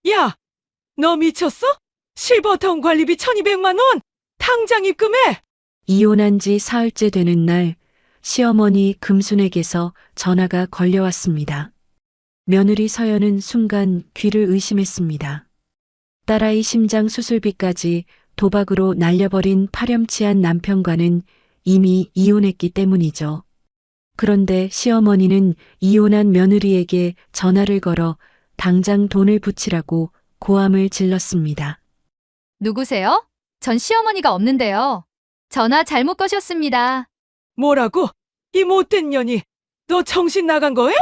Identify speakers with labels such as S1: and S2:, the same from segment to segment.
S1: 야, 너 미쳤어? 실버타운 관리비 1200만 원! 당장 입금해!
S2: 이혼한 지 사흘째 되는 날, 시어머니 금순에게서 전화가 걸려왔습니다. 며느리 서연은 순간 귀를 의심했습니다. 딸아이 심장 수술비까지 도박으로 날려버린 파렴치한 남편과는 이미 이혼했기 때문이죠. 그런데 시어머니는 이혼한 며느리에게 전화를 걸어 당장 돈을 붙이라고 고함을 질렀습니다.
S3: 누구세요? 전 시어머니가 없는데요. 전화 잘못 거셨습니다.
S1: 뭐라고? 이 못된 년이! 너 정신 나간 거야?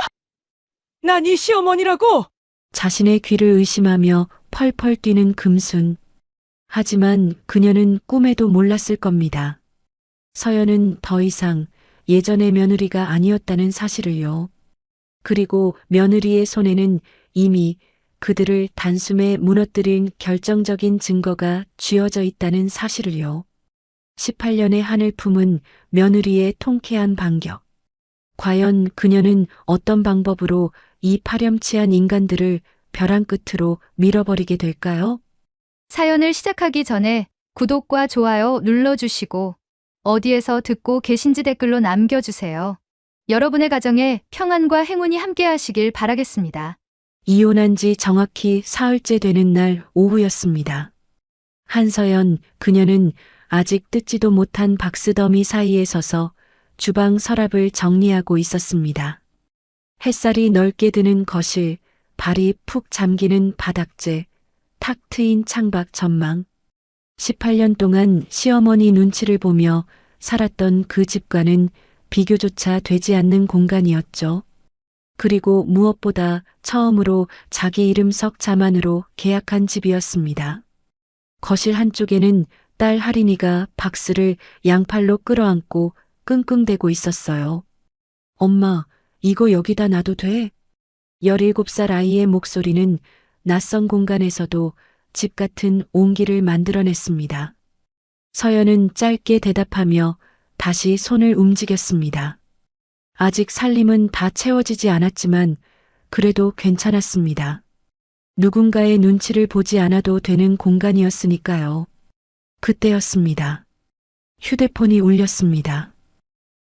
S1: 난 이 시어머니라고!
S2: 자신의 귀를 의심하며 펄펄 뛰는 금순. 하지만 그녀는 꿈에도 몰랐을 겁니다. 서연은 더 이상 예전의 며느리가 아니었다는 사실을요. 그리고 며느리의 손에는 이미 그들을 단숨에 무너뜨린 결정적인 증거가 쥐어져 있다는 사실을요. 18년의 한을 품은 며느리의 통쾌한 반격. 과연 그녀는 어떤 방법으로 이 파렴치한 인간들을 벼랑 끝으로 밀어버리게 될까요?
S3: 사연을 시작하기 전에 구독과 좋아요 눌러주시고 어디에서 듣고 계신지 댓글로 남겨주세요. 여러분의 가정에 평안과 행운이 함께하시길 바라겠습니다.
S2: 이혼한 지 정확히 사흘째 되는 날 오후였습니다. 한서연, 그녀는 아직 뜯지도 못한 박스더미 사이에 서서 주방 서랍을 정리하고 있었습니다. 햇살이 넓게 드는 거실, 발이 푹 잠기는 바닥재, 탁 트인 창밖 전망. 18년 동안 시어머니 눈치를 보며 살았던 그 집과는 비교조차 되지 않는 공간이었죠. 그리고 무엇보다 처음으로 자기 이름 석 자만으로 계약한 집이었습니다. 거실 한쪽에는 딸 하린이가 박스를 양팔로 끌어안고 끙끙대고 있었어요. 엄마, 이거 여기다 놔도 돼? 17살 아이의 목소리는 낯선 공간에서도 집 같은 온기를 만들어냈습니다. 서연은 짧게 대답하며 다시 손을 움직였습니다. 아직 살림은 다 채워지지 않았지만 그래도 괜찮았습니다. 누군가의 눈치를 보지 않아도 되는 공간이었으니까요. 그때였습니다. 휴대폰이 울렸습니다.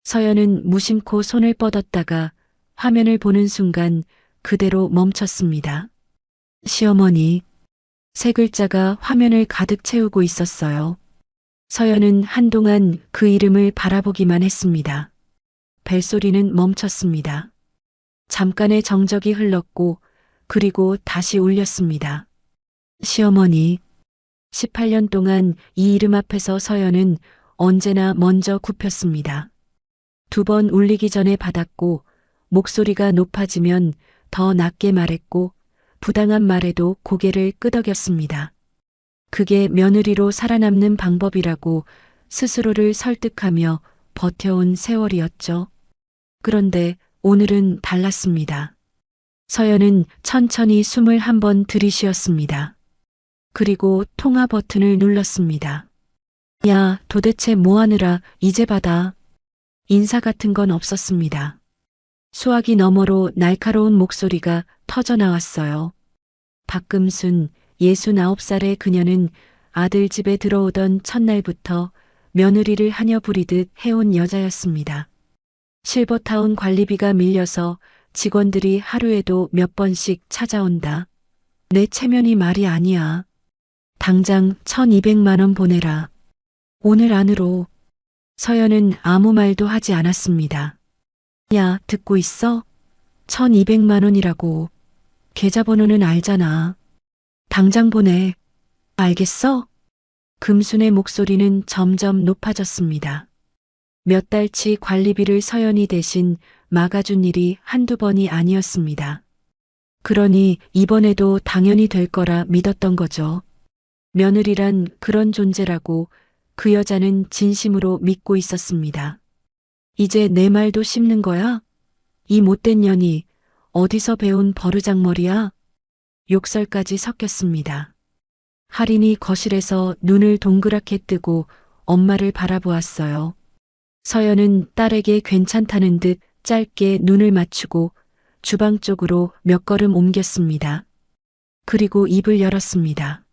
S2: 서연은 무심코 손을 뻗었다가 화면을 보는 순간 그대로 멈췄습니다. 시어머니. 세 글자가 화면을 가득 채우고 있었어요. 서연은 한동안 그 이름을 바라보기만 했습니다. 벨소리는 멈췄습니다. 잠깐의 정적이 흘렀고 그리고 다시 울렸습니다. 시어머니. 18년 동안 이 이름 앞에서 서연은 언제나 먼저 굽혔습니다. 2번 울리기 전에 받았고 목소리가 높아지면 더 낮게 말했고 부당한 말에도 고개를 끄덕였습니다. 그게 며느리로 살아남는 방법이라고 스스로를 설득하며 버텨온 세월이었죠. 그런데 오늘은 달랐습니다. 서연은 천천히 숨을 한 번 들이쉬었습니다. 그리고 통화 버튼을 눌렀습니다. 야, 도대체 뭐 하느라 이제 받아. 인사 같은 건 없었습니다. 수화기 너머로 날카로운 목소리가 터져 나왔어요. 박금순, 69살의 그녀는 아들 집에 들어오던 첫날부터 며느리를 하녀 부리듯 해온 여자였습니다. 실버타운 관리비가 밀려서 직원들이 하루에도 몇 번씩 찾아온다. 내 체면이 말이 아니야. 당장 1200만 원 보내라. 오늘 안으로. 서연은 아무 말도 하지 않았습니다. 야, 듣고 있어? 1200만 원이라고. 계좌번호는 알잖아. 당장 보내. 알겠어? 금순의 목소리는 점점 높아졌습니다. 몇 달치 관리비를 서연이 대신 막아준 일이 한두 번이 아니었습니다. 그러니 이번에도 당연히 될 거라 믿었던 거죠. 며느리란 그런 존재라고 그 여자는 진심으로 믿고 있었습니다. 이제 내 말도 씹는 거야? 이 못된 년이 어디서 배운 버르장머리야? 욕설까지 섞였습니다. 할인이 거실에서 눈을 동그랗게 뜨고 엄마를 바라보았어요. 서연은 딸에게 괜찮다는 듯 짧게 눈을 맞추고 주방 쪽으로 몇 걸음 옮겼습니다. 그리고 입을 열었습니다.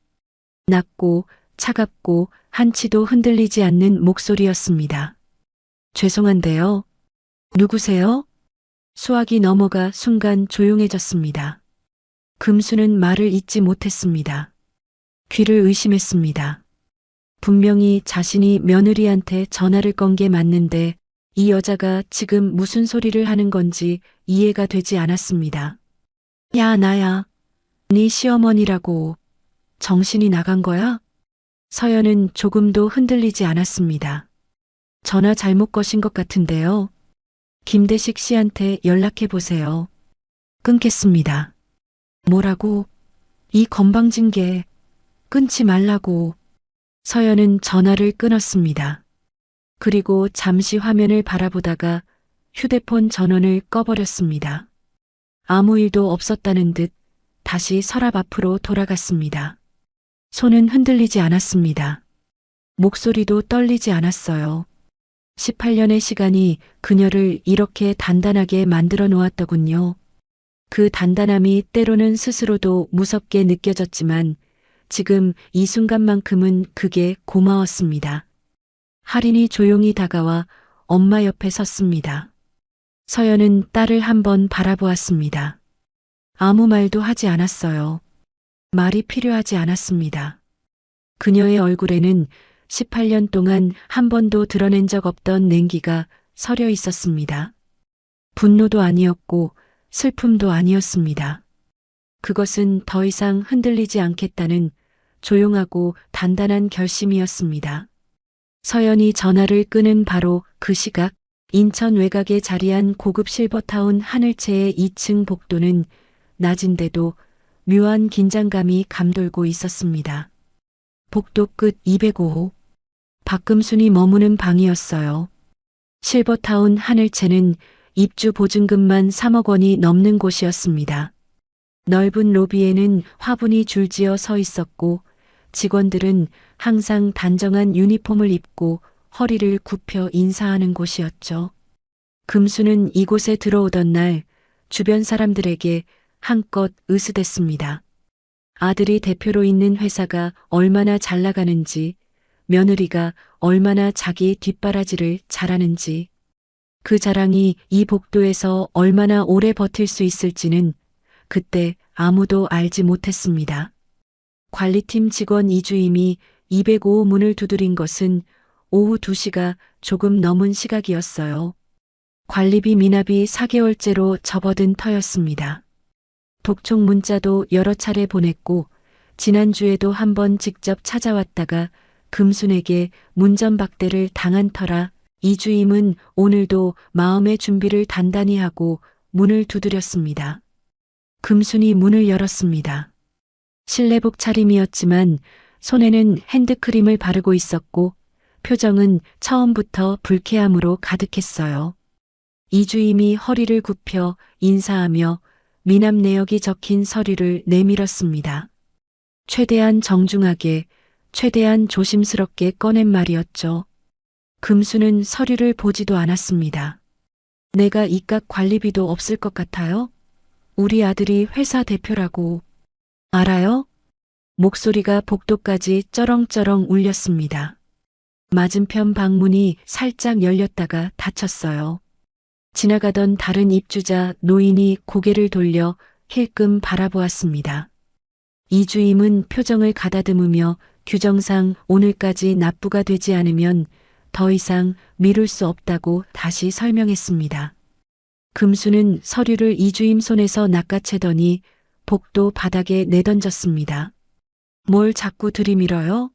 S2: 낮고 차갑고 한치도 흔들리지 않는 목소리였습니다. 죄송한데요. 누구세요? 수학이 넘어가 순간 조용해졌습니다. 금수는 말을 잇지 못했습니다. 귀를 의심했습니다. 분명히 자신이 며느리한테 전화를 건 게 맞는데 이 여자가 지금 무슨 소리를 하는 건지 이해가 되지 않았습니다. 야, 나야. 네 시어머니라고. 정신이 나간 거야? 서연은 조금도 흔들리지 않았습니다. 전화 잘못 거신 것 같은데요. 김대식 씨한테 연락해 보세요. 끊겠습니다. 뭐라고? 이 건방진 게 끊지 말라고. 서연은 전화를 끊었습니다. 그리고 잠시 화면을 바라보다가 휴대폰 전원을 꺼버렸습니다. 아무 일도 없었다는 듯 다시 서랍 앞으로 돌아갔습니다. 손은 흔들리지 않았습니다. 목소리도 떨리지 않았어요. 18년의 시간이 그녀를 이렇게 단단하게 만들어 놓았더군요. 그 단단함이 때로는 스스로도 무섭게 느껴졌지만 지금 이 순간만큼은 그게 고마웠습니다. 할인이 조용히 다가와 엄마 옆에 섰습니다. 서연은 딸을 한번 바라보았습니다. 아무 말도 하지 않았어요. 말이 필요하지 않았습니다. 그녀의 얼굴에는 18년 동안 한 번도 드러낸 적 없던 냉기가 서려 있었습니다. 분노도 아니었고 슬픔도 아니었습니다. 그것은 더 이상 흔들리지 않겠다는 조용하고 단단한 결심이었습니다. 서연이 전화를 끄는 바로 그 시각, 인천 외곽에 자리한 고급 실버타운 하늘채의 2층 복도는 낮인데도 묘한 긴장감이 감돌고 있었습니다. 복도 끝 205호. 박금순이 머무는 방이었어요. 실버타운 하늘채는 입주 보증금만 3억 원이 넘는 곳이었습니다. 넓은 로비에는 화분이 줄지어 서 있었고 직원들은 항상 단정한 유니폼을 입고 허리를 굽혀 인사하는 곳이었죠. 금수는 이곳에 들어오던 날 주변 사람들에게 한껏 으스댔습니다. 아들이 대표로 있는 회사가 얼마나 잘 나가는지, 며느리가 얼마나 자기 뒷바라지를 잘하는지, 그 자랑이 이 복도에서 얼마나 오래 버틸 수 있을지는 그때 아무도 알지 못했습니다. 관리팀 직원 이주임이 205호 문을 두드린 것은 오후 2시가 조금 넘은 시각이었어요. 관리비 미납이 4개월째로 접어든 터였습니다. 독촉 문자도 여러 차례 보냈고 지난주에도 한번 직접 찾아왔다가 금순에게 문전박대를 당한 터라 이주임은 오늘도 마음의 준비를 단단히 하고 문을 두드렸습니다. 금순이 문을 열었습니다. 실내복 차림이었지만 손에는 핸드크림을 바르고 있었고 표정은 처음부터 불쾌함으로 가득했어요. 이주임이 허리를 굽혀 인사하며 미납 내역이 적힌 서류를 내밀었습니다. 최대한 정중하게, 최대한 조심스럽게 꺼낸 말이었죠. 금수는 서류를 보지도 않았습니다. 내가 이깟 관리비도 없을 것 같아요? 우리 아들이 회사 대표라고. 알아요? 목소리가 복도까지 쩌렁쩌렁 울렸습니다. 맞은편 방문이 살짝 열렸다가 닫혔어요. 지나가던 다른 입주자 노인이 고개를 돌려 힐끔 바라보았습니다. 이주임은 표정을 가다듬으며 규정상 오늘까지 납부가 되지 않으면 더 이상 미룰 수 없다고 다시 설명했습니다. 금수는 서류를 이주임 손에서 낚아채더니 복도 바닥에 내던졌습니다. 뭘 자꾸 들이밀어요?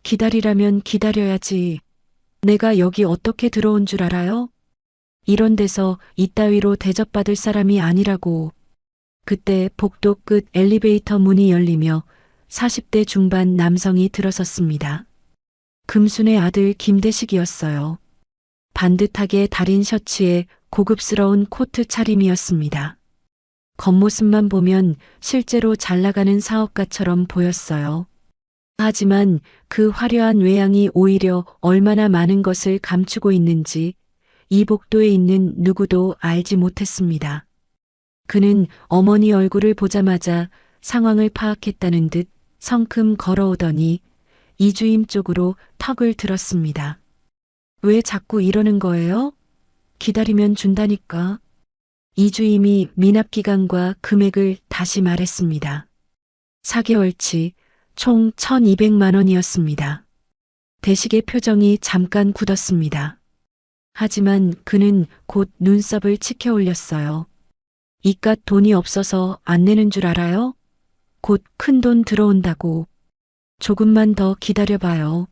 S2: 기다리라면 기다려야지. 내가 여기 어떻게 들어온 줄 알아요? 이런 데서 이따위로 대접받을 사람이 아니라고. 그때 복도 끝 엘리베이터 문이 열리며 40대 중반 남성이 들어섰습니다. 금순의 아들 김대식이었어요. 반듯하게 다린 셔츠에 고급스러운 코트 차림이었습니다. 겉모습만 보면 실제로 잘 나가는 사업가처럼 보였어요. 하지만 그 화려한 외양이 오히려 얼마나 많은 것을 감추고 있는지 이 복도에 있는 누구도 알지 못했습니다. 그는 어머니 얼굴을 보자마자 상황을 파악했다는 듯 성큼 걸어오더니 이주임 쪽으로 턱을 들었습니다. 왜 자꾸 이러는 거예요? 기다리면 준다니까. 이주임이 미납기간과 금액을 다시 말했습니다. 4개월치 총 1,200만 원이었습니다. 대식의 표정이 잠깐 굳었습니다. 하지만 그는 곧 눈썹을 치켜 올렸어요. 이깟 돈이 없어서 안 내는 줄 알아요? 곧 큰 돈 들어온다고. 조금만 더 기다려봐요.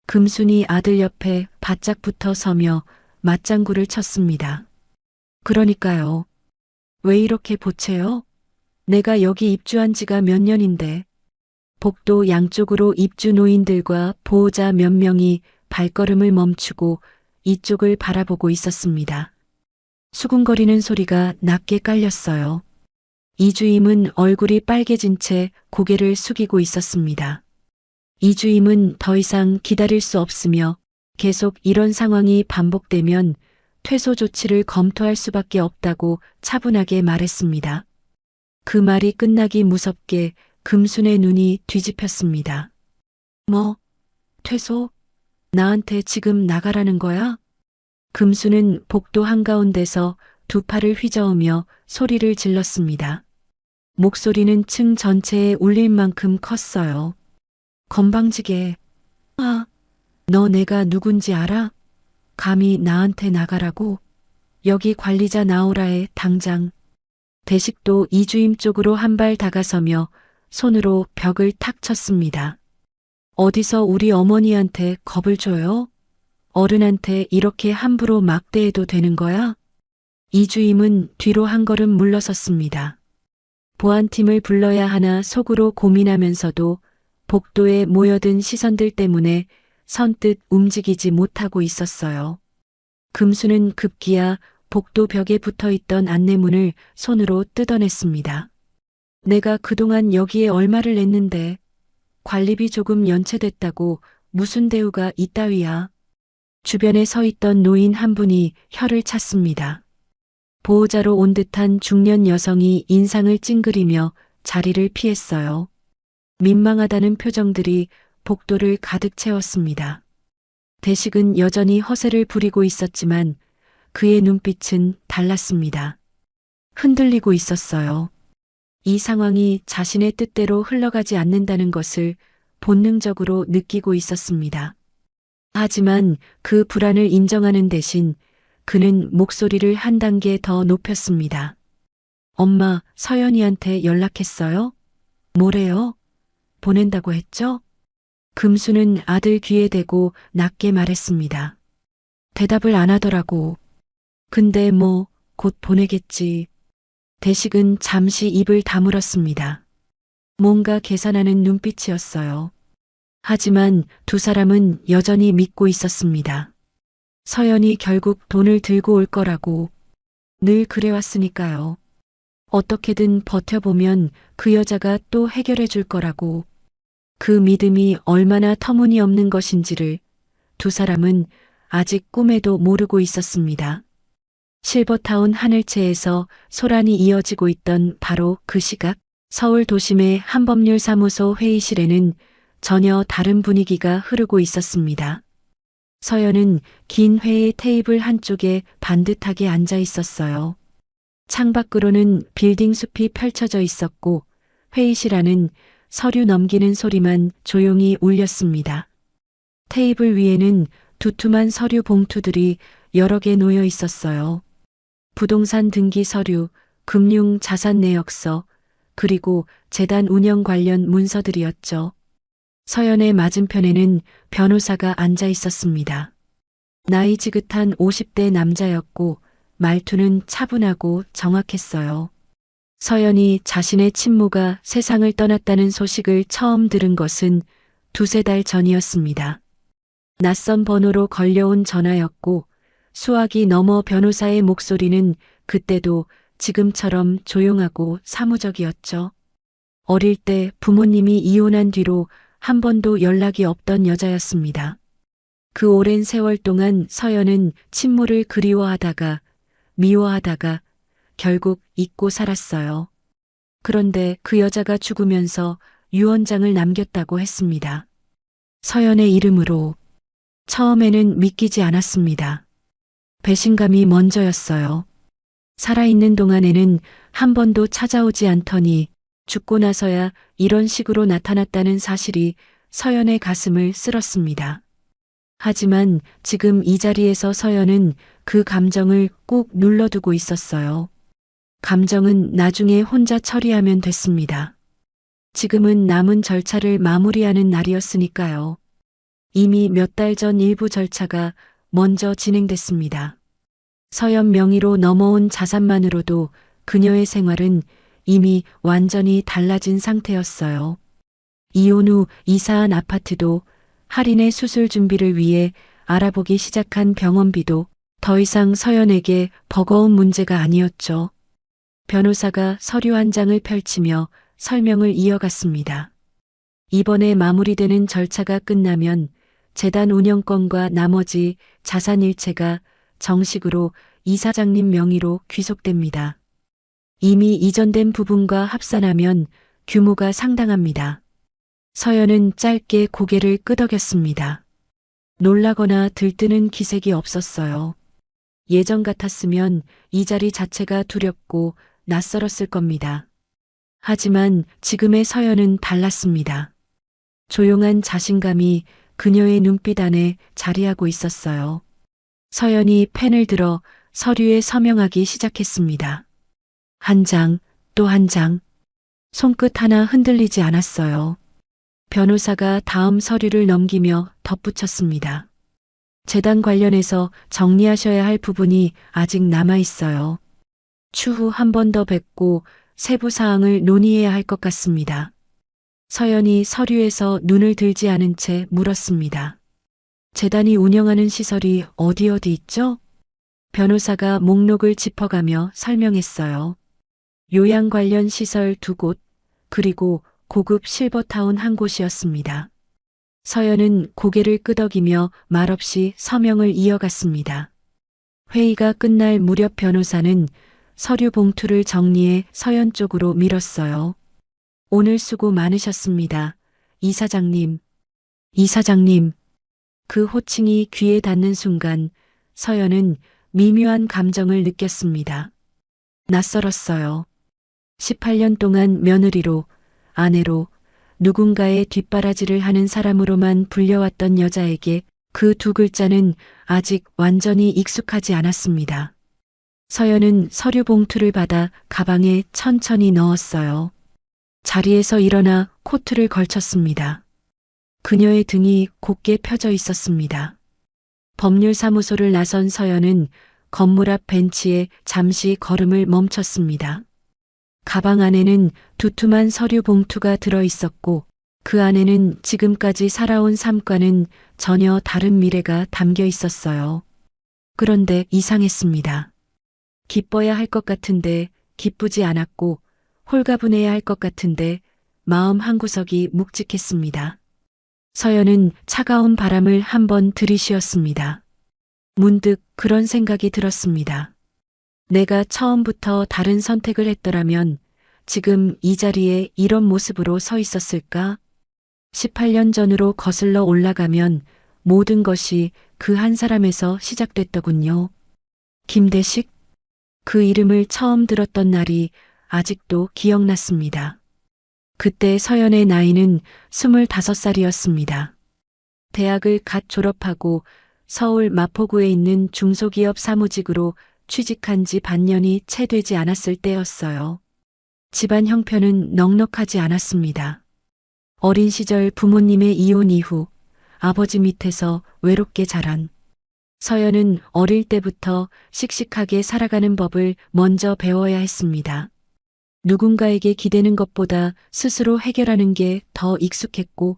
S2: 금순이 아들 옆에 바짝 붙어 서며 맞장구를 쳤습니다. 그러니까요. 왜 이렇게 보채요? 내가 여기 입주한 지가 몇 년인데. 복도 양쪽으로 입주 노인들과 보호자 몇 명이 발걸음을 멈추고 이쪽을 바라보고 있었습니다. 수군거리는 소리가 낮게 깔렸어요. 이주임은 얼굴이 빨개진 채 고개를 숙이고 있었습니다. 이주임은 더 이상 기다릴 수 없으며 계속 이런 상황이 반복되면 퇴소 조치를 검토할 수밖에 없다고 차분하게 말했습니다. 그 말이 끝나기 무섭게 금순의 눈이 뒤집혔습니다. 뭐? 퇴소? 나한테 지금 나가라는 거야? 금순은 복도 한가운데서 두 팔을 휘저으며 소리를 질렀습니다. 목소리는 층 전체에 울릴 만큼 컸어요. 건방지게. 아, 너 내가 누군지 알아? 감히 나한테 나가라고? 여기 관리자 나오라에 당장. 대식도 이주임 쪽으로 한 발 다가서며 손으로 벽을 탁 쳤습니다. 어디서 우리 어머니한테 겁을 줘요? 어른한테 이렇게 함부로 막대해도 되는 거야? 이주임은 뒤로 한 걸음 물러섰습니다. 보안팀을 불러야 하나 속으로 고민하면서도 복도에 모여든 시선들 때문에 선뜻 움직이지 못하고 있었어요. 금수는 급기야 복도 벽에 붙어있던 안내문을 손으로 뜯어냈습니다. 내가 그동안 여기에 얼마를 냈는데 관리비 조금 연체됐다고 무슨 대우가 이따위야. 주변에 서 있던 노인 한 분이 혀를 찼습니다. 보호자로 온 듯한 중년 여성이 인상을 찡그리며 자리를 피했어요. 민망하다는 표정들이 복도를 가득 채웠습니다. 대식은 여전히 허세를 부리고 있었지만 그의 눈빛은 달랐습니다. 흔들리고 있었어요. 이 상황이 자신의 뜻대로 흘러가지 않는다는 것을 본능적으로 느끼고 있었습니다. 하지만 그 불안을 인정하는 대신 그는 목소리를 한 단계 더 높였습니다. 엄마, 서연이한테 연락했어요? 뭐래요? 보낸다고 했죠? 금수는 아들 귀에 대고 낮게 말했습니다. 대답을 안 하더라고. 근데 뭐, 곧 보내겠지. 대식은 잠시 입을 다물었습니다. 뭔가 계산하는 눈빛이었어요. 하지만 두 사람은 여전히 믿고 있었습니다. 서연이 결국 돈을 들고 올 거라고. 늘 그래왔으니까요. 어떻게든 버텨보면 그 여자가 또 해결해 줄 거라고. 그 믿음이 얼마나 터무니없는 것인지를 두 사람은 아직 꿈에도 모르고 있었습니다. 실버타운 하늘채에서 소란이 이어지고 있던 바로 그 시각, 서울 도심의 한법률사무소 회의실에는 전혀 다른 분위기가 흐르고 있었습니다. 서연은 긴 회의 테이블 한쪽에 반듯하게 앉아 있었어요. 창밖으로는 빌딩 숲이 펼쳐져 있었고 회의실 안은 서류 넘기는 소리만 조용히 울렸습니다. 테이블 위에는 두툼한 서류 봉투들이 여러 개 놓여 있었어요. 부동산 등기 서류, 금융 자산 내역서, 그리고 재단 운영 관련 문서들이었죠. 서연의 맞은편에는 변호사가 앉아 있었습니다. 나이 지긋한 50대 남자였고 말투는 차분하고 정확했어요. 서연이 자신의 친모가 세상을 떠났다는 소식을 처음 들은 것은 두세 달 전이었습니다. 낯선 번호로 걸려온 전화였고 수화기 너머 변호사의 목소리는 그때도 지금처럼 조용하고 사무적이었죠. 어릴 때 부모님이 이혼한 뒤로 한 번도 연락이 없던 여자였습니다. 그 오랜 세월 동안 서연은 친모를 그리워하다가 미워하다가 결국 잊고 살았어요. 그런데 그 여자가 죽으면서 유언장을 남겼다고 했습니다. 서연의 이름으로. 처음에는 믿기지 않았습니다. 배신감이 먼저였어요. 살아있는 동안에는 한 번도 찾아오지 않더니 죽고 나서야 이런 식으로 나타났다는 사실이 서연의 가슴을 쓸었습니다. 하지만 지금 이 자리에서 서연은 그 감정을 꾹 눌러두고 있었어요. 감정은 나중에 혼자 처리하면 됐습니다. 지금은 남은 절차를 마무리하는 날이었으니까요. 이미 몇 달 전 일부 절차가 먼저 진행됐습니다. 서연 명의로 넘어온 자산만으로도 그녀의 생활은 이미 완전히 달라진 상태였어요. 이혼 후 이사한 아파트도 할인의 수술 준비를 위해 알아보기 시작한 병원비도 더 이상 서연에게 버거운 문제가 아니었죠. 변호사가 서류 한 장을 펼치며 설명을 이어갔습니다. 이번에 마무리되는 절차가 끝나면 재단 운영권과 나머지 자산 일체가 정식으로 이사장님 명의로 귀속됩니다. 이미 이전된 부분과 합산하면 규모가 상당합니다. 서연은 짧게 고개를 끄덕였습니다. 놀라거나 들뜨는 기색이 없었어요. 예전 같았으면 이 자리 자체가 두렵고 낯설었을 겁니다. 하지만 지금의 서연은 달랐습니다. 조용한 자신감이 그녀의 눈빛 안에 자리하고 있었어요. 서연이 펜을 들어 서류에 서명하기 시작했습니다. 한 장, 또 한 장. 손끝 하나 흔들리지 않았어요. 변호사가 다음 서류를 넘기며 덧붙였습니다. 재단 관련해서 정리하셔야 할 부분이 아직 남아 있어요. 추후 한 번 더 뵙고 세부 사항을 논의해야 할 것 같습니다. 서연이 서류에서 눈을 들지 않은 채 물었습니다. 재단이 운영하는 시설이 어디 있죠? 변호사가 목록을 짚어가며 설명했어요. 요양 관련 시설 2곳, 그리고 고급 실버타운 한 곳이었습니다. 서연은 고개를 끄덕이며 말없이 서명을 이어갔습니다. 회의가 끝날 무렵 변호사는 서류 봉투를 정리해 서연 쪽으로 밀었어요. 오늘 수고 많으셨습니다. 이사장님. 이사장님. 그 호칭이 귀에 닿는 순간 서연은 미묘한 감정을 느꼈습니다. 낯설었어요. 18년 동안 며느리로, 아내로, 누군가의 뒷바라지를 하는 사람으로만 불려왔던 여자에게 그 두 글자는 아직 완전히 익숙하지 않았습니다. 서연은 서류 봉투를 받아 가방에 천천히 넣었어요. 자리에서 일어나 코트를 걸쳤습니다. 그녀의 등이 곧게 펴져 있었습니다. 법률사무소를 나선 서연은 건물 앞 벤치에 잠시 걸음을 멈췄습니다. 가방 안에는 두툼한 서류 봉투가 들어 있었고 그 안에는 지금까지 살아온 삶과는 전혀 다른 미래가 담겨 있었어요. 그런데 이상했습니다. 기뻐야 할 것 같은데 기쁘지 않았고 홀가분해야 할 것 같은데 마음 한구석이 묵직했습니다. 서연은 차가운 바람을 한번 들이쉬었습니다. 문득 그런 생각이 들었습니다. 내가 처음부터 다른 선택을 했더라면 지금 이 자리에 이런 모습으로 서 있었을까? 18년 전으로 거슬러 올라가면 모든 것이 그 한 사람에서 시작됐더군요. 김대식? 그 이름을 처음 들었던 날이 아직도 기억났습니다. 그때 서연의 나이는 25살이었습니다. 대학을 갓 졸업하고 서울 마포구에 있는 중소기업 사무직으로 취직한 지 반년이 채 되지 않았을 때였어요. 집안 형편은 넉넉하지 않았습니다. 어린 시절 부모님의 이혼 이후 아버지 밑에서 외롭게 자란 서연은 어릴 때부터 씩씩하게 살아가는 법을 먼저 배워야 했습니다. 누군가에게 기대는 것보다 스스로 해결하는 게 더 익숙했고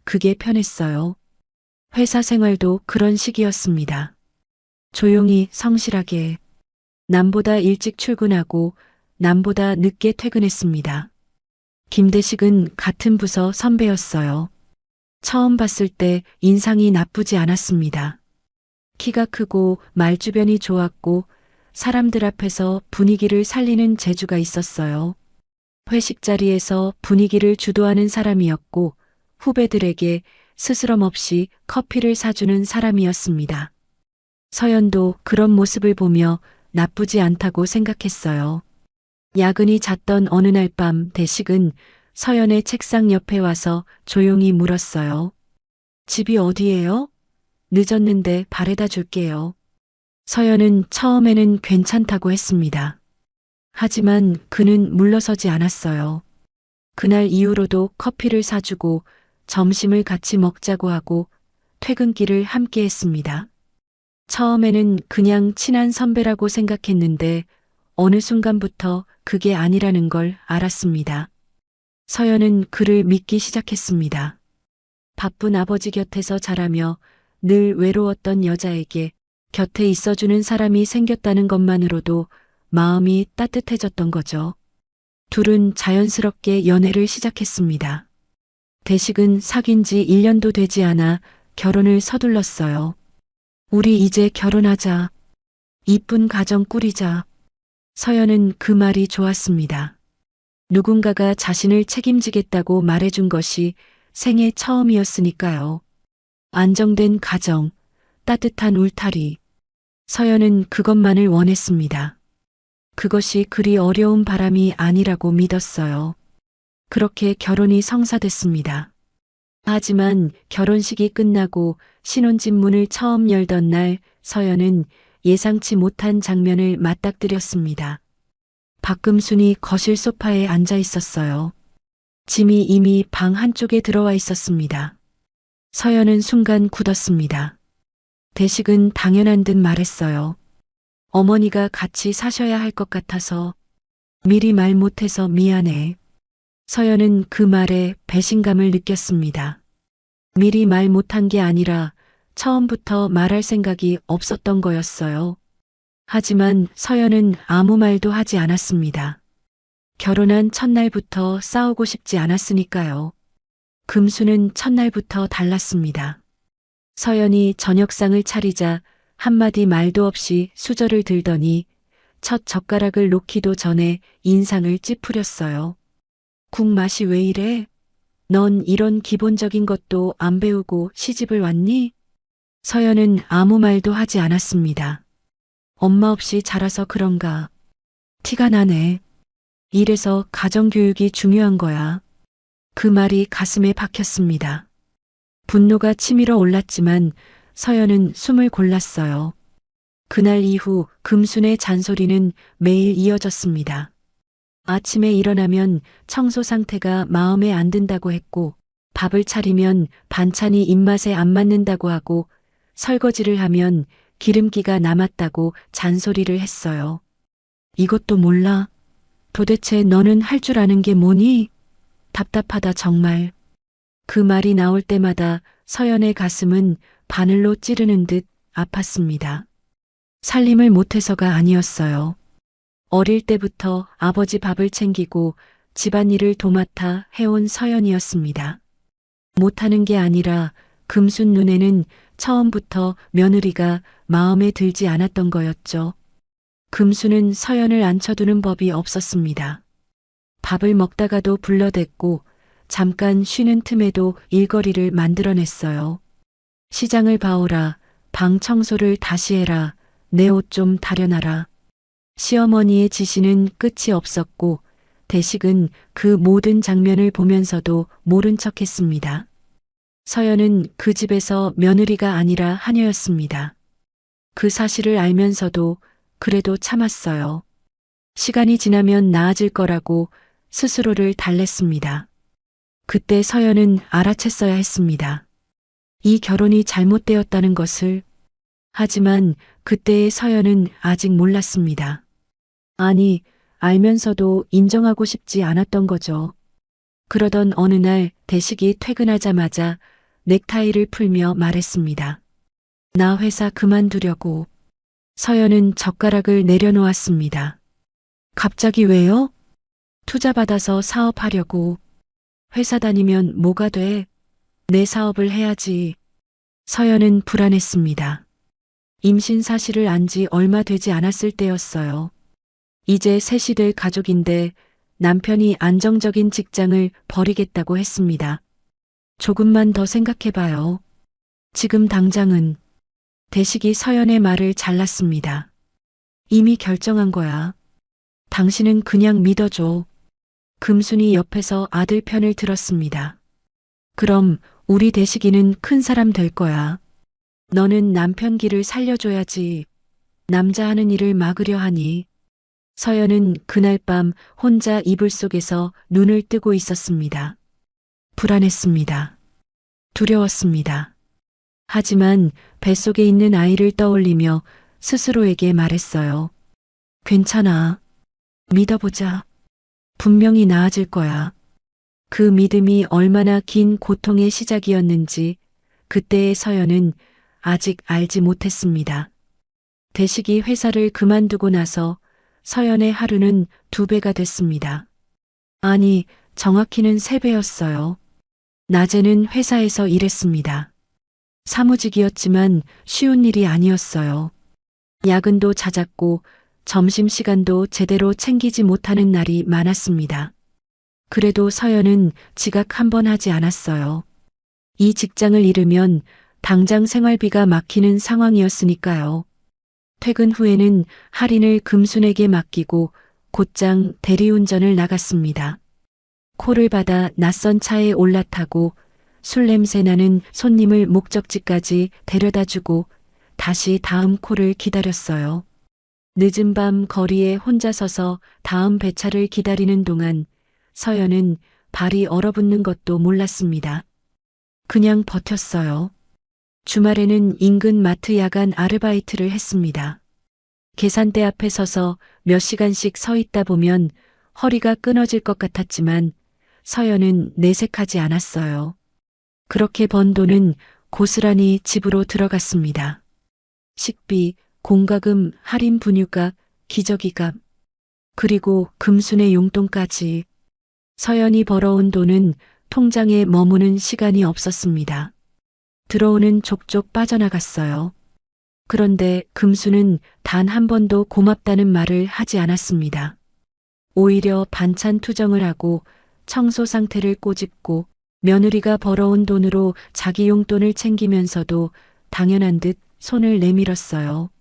S2: 그게 편했어요. 회사 생활도 그런 시기였습니다. 조용히 성실하게 남보다 일찍 출근하고 남보다 늦게 퇴근했습니다. 김대식은 같은 부서 선배였어요. 처음 봤을 때 인상이 나쁘지 않았습니다. 키가 크고 말주변이 좋았고 사람들 앞에서 분위기를 살리는 재주가 있었어요. 회식 자리에서 분위기를 주도하는 사람이었고 후배들에게 스스럼 없이 커피를 사주는 사람이었습니다. 서연도 그런 모습을 보며 나쁘지 않다고 생각했어요. 야근이 잦던 어느 날 밤 대식은 서연의 책상 옆에 와서 조용히 물었어요. 집이 어디예요? 늦었는데 바래다 줄게요. 서연은 처음에는 괜찮다고 했습니다. 하지만 그는 물러서지 않았어요. 그날 이후로도 커피를 사주고 점심을 같이 먹자고 하고 퇴근길을 함께 했습니다. 처음에는 그냥 친한 선배라고 생각했는데 어느 순간부터 그게 아니라는 걸 알았습니다. 서연은 그를 믿기 시작했습니다. 바쁜 아버지 곁에서 자라며 늘 외로웠던 여자에게 곁에 있어주는 사람이 생겼다는 것만으로도 마음이 따뜻해졌던 거죠. 둘은 자연스럽게 연애를 시작했습니다. 대식은 사귄 지 1년도 되지 않아 결혼을 서둘렀어요. 우리 이제 결혼하자. 이쁜 가정 꾸리자. 서연은 그 말이 좋았습니다. 누군가가 자신을 책임지겠다고 말해준 것이 생애 처음이었으니까요. 안정된 가정, 따뜻한 울타리. 서연은 그것만을 원했습니다. 그것이 그리 어려운 바람이 아니라고 믿었어요. 그렇게 결혼이 성사됐습니다. 하지만 결혼식이 끝나고 신혼집 문을 처음 열던 날 서연은 예상치 못한 장면을 맞닥뜨렸습니다. 박금순이 거실 소파에 앉아 있었어요. 짐이 이미 방 한쪽에 들어와 있었습니다. 서연은 순간 굳었습니다. 대식은 당연한 듯 말했어요. 어머니가 같이 사셔야 할 것 같아서 미리 말 못해서 미안해. 서연은 그 말에 배신감을 느꼈습니다. 미리 말 못한 게 아니라 처음부터 말할 생각이 없었던 거였어요. 하지만 서연은 아무 말도 하지 않았습니다. 결혼한 첫날부터 싸우고 싶지 않았으니까요. 금수는 첫날부터 달랐습니다. 서연이 저녁상을 차리자 한마디 말도 없이 수저를 들더니 첫 젓가락을 놓기도 전에 인상을 찌푸렸어요. 국 맛이 왜 이래? 넌 이런 기본적인 것도 안 배우고 시집을 왔니? 서연은 아무 말도 하지 않았습니다. 엄마 없이 자라서 그런가. 티가 나네. 이래서 가정교육이 중요한 거야. 그 말이 가슴에 박혔습니다. 분노가 치밀어 올랐지만 서연은 숨을 골랐어요. 그날 이후 금순의 잔소리는 매일 이어졌습니다. 아침에 일어나면 청소 상태가 마음에 안 든다고 했고, 밥을 차리면 반찬이 입맛에 안 맞는다고 하고, 설거지를 하면 기름기가 남았다고 잔소리를 했어요. 이것도 몰라? 도대체 너는 할 줄 아는 게 뭐니? 답답하다 정말. 그 말이 나올 때마다 서연의 가슴은 바늘로 찌르는 듯 아팠습니다. 살림을 못해서가 아니었어요. 어릴 때부터 아버지 밥을 챙기고 집안일을 도맡아 해온 서연이었습니다. 못하는 게 아니라 금순 눈에는 처음부터 며느리가 마음에 들지 않았던 거였죠. 금순은 서연을 앉혀두는 법이 없었습니다. 밥을 먹다가도 불러댔고 잠깐 쉬는 틈에도 일거리를 만들어냈어요. 시장을 봐오라, 방 청소를 다시 해라, 내 옷 좀 다려놔라. 시어머니의 지시는 끝이 없었고 대식은 그 모든 장면을 보면서도 모른 척했습니다. 서연은 그 집에서 며느리가 아니라 하녀였습니다. 그 사실을 알면서도 그래도 참았어요. 시간이 지나면 나아질 거라고 스스로를 달랬습니다. 그때 서연은 알아챘어야 했습니다. 이 결혼이 잘못되었다는 것을. 하지만 그때의 서연은 아직 몰랐습니다. 아니, 알면서도 인정하고 싶지 않았던 거죠. 그러던 어느 날 대식이 퇴근하자마자 넥타이를 풀며 말했습니다. 나 회사 그만두려고. 서연은 젓가락을 내려놓았습니다. 갑자기 왜요? 투자 받아서 사업하려고. 회사 다니면 뭐가 돼? 내 사업을 해야지. 서연은 불안했습니다. 임신 사실을 안 지 얼마 되지 않았을 때였어요. 이제 셋이 될 가족인데 남편이 안정적인 직장을 버리겠다고 했습니다. 조금만 더 생각해봐요. 지금 당장은. 대식이 서연의 말을 잘랐습니다. 이미 결정한 거야. 당신은 그냥 믿어줘. 금순이 옆에서 아들 편을 들었습니다. 그럼 우리 대식이는 큰 사람 될 거야. 너는 남편 길을 살려줘야지. 남자 하는 일을 막으려 하니. 서연은 그날 밤 혼자 이불 속에서 눈을 뜨고 있었습니다. 불안했습니다. 두려웠습니다. 하지만 뱃속에 있는 아이를 떠올리며 스스로에게 말했어요. 괜찮아. 믿어보자. 분명히 나아질 거야. 그 믿음이 얼마나 긴 고통의 시작이었는지 그때의 서연은 아직 알지 못했습니다. 대식이 회사를 그만두고 나서 서연의 하루는 2배가 됐습니다. 아니, 정확히는 3배였어요. 낮에는 회사에서 일했습니다. 사무직이었지만 쉬운 일이 아니었어요. 야근도 잦았고 점심시간도 제대로 챙기지 못하는 날이 많았습니다. 그래도 서연은 지각 한 번 하지 않았어요. 이 직장을 잃으면 당장 생활비가 막히는 상황이었으니까요. 퇴근 후에는 할인을 금순에게 맡기고 곧장 대리운전을 나갔습니다. 콜을 받아 낯선 차에 올라타고 술 냄새 나는 손님을 목적지까지 데려다주고 다시 다음 콜을 기다렸어요. 늦은 밤 거리에 혼자 서서 다음 배차를 기다리는 동안 서연은 발이 얼어붙는 것도 몰랐습니다. 그냥 버텼어요. 주말에는 인근 마트 야간 아르바이트를 했습니다. 계산대 앞에 서서 몇 시간씩 서 있다 보면 허리가 끊어질 것 같았지만 서연은 내색하지 않았어요. 그렇게 번 돈은 고스란히 집으로 들어갔습니다. 식비, 공과금, 할인 분유값, 기저귀값, 그리고 금순의 용돈까지. 서연이 벌어온 돈은 통장에 머무는 시간이 없었습니다. 들어오는 족족 빠져나갔어요. 그런데 금수는 단 한 번도 고맙다는 말을 하지 않았습니다. 오히려 반찬 투정을 하고 청소 상태를 꼬집고 며느리가 벌어온 돈으로 자기 용돈을 챙기면서도 당연한 듯 손을 내밀었어요.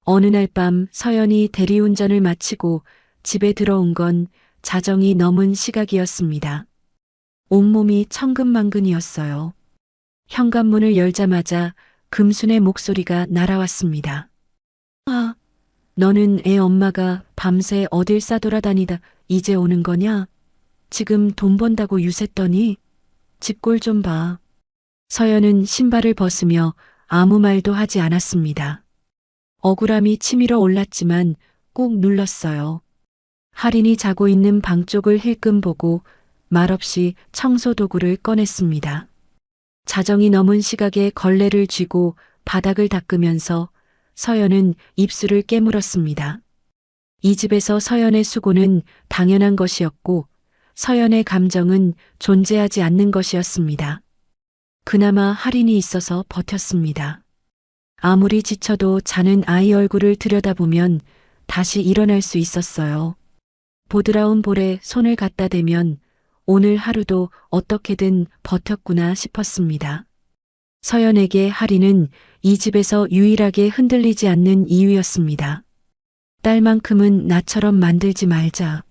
S2: 어느 날 밤 서연이 대리운전을 마치고 집에 들어온 건 자정이 넘은 시각이었습니다. 온몸이 천근만근이었어요. 현관문을 열자마자 금순의 목소리가 날아왔습니다. 아, 너는 애 엄마가 밤새 어딜 싸돌아다니다 이제 오는 거냐? 지금 돈 번다고 유샜더니 집골 좀 봐. 서연은 신발을 벗으며 아무 말도 하지 않았습니다. 억울함이 치밀어 올랐지만 꾹 눌렀어요. 할인이 자고 있는 방 쪽을 힐끔 보고 말없이 청소 도구를 꺼냈습니다. 자정이 넘은 시각에 걸레를 쥐고 바닥을 닦으면서 서연은 입술을 깨물었습니다. 이 집에서 서연의 수고는 당연한 것이었고 서연의 감정은 존재하지 않는 것이었습니다. 그나마 할인이 있어서 버텼습니다. 아무리 지쳐도 자는 아이 얼굴을 들여다보면 다시 일어날 수 있었어요. 보드라운 볼에 손을 갖다 대면 오늘 하루도 어떻게든 버텼구나 싶었습니다. 서연에게 할인은 이 집에서 유일하게 흔들리지 않는 이유였습니다. 딸만큼은 나처럼 만들지 말자.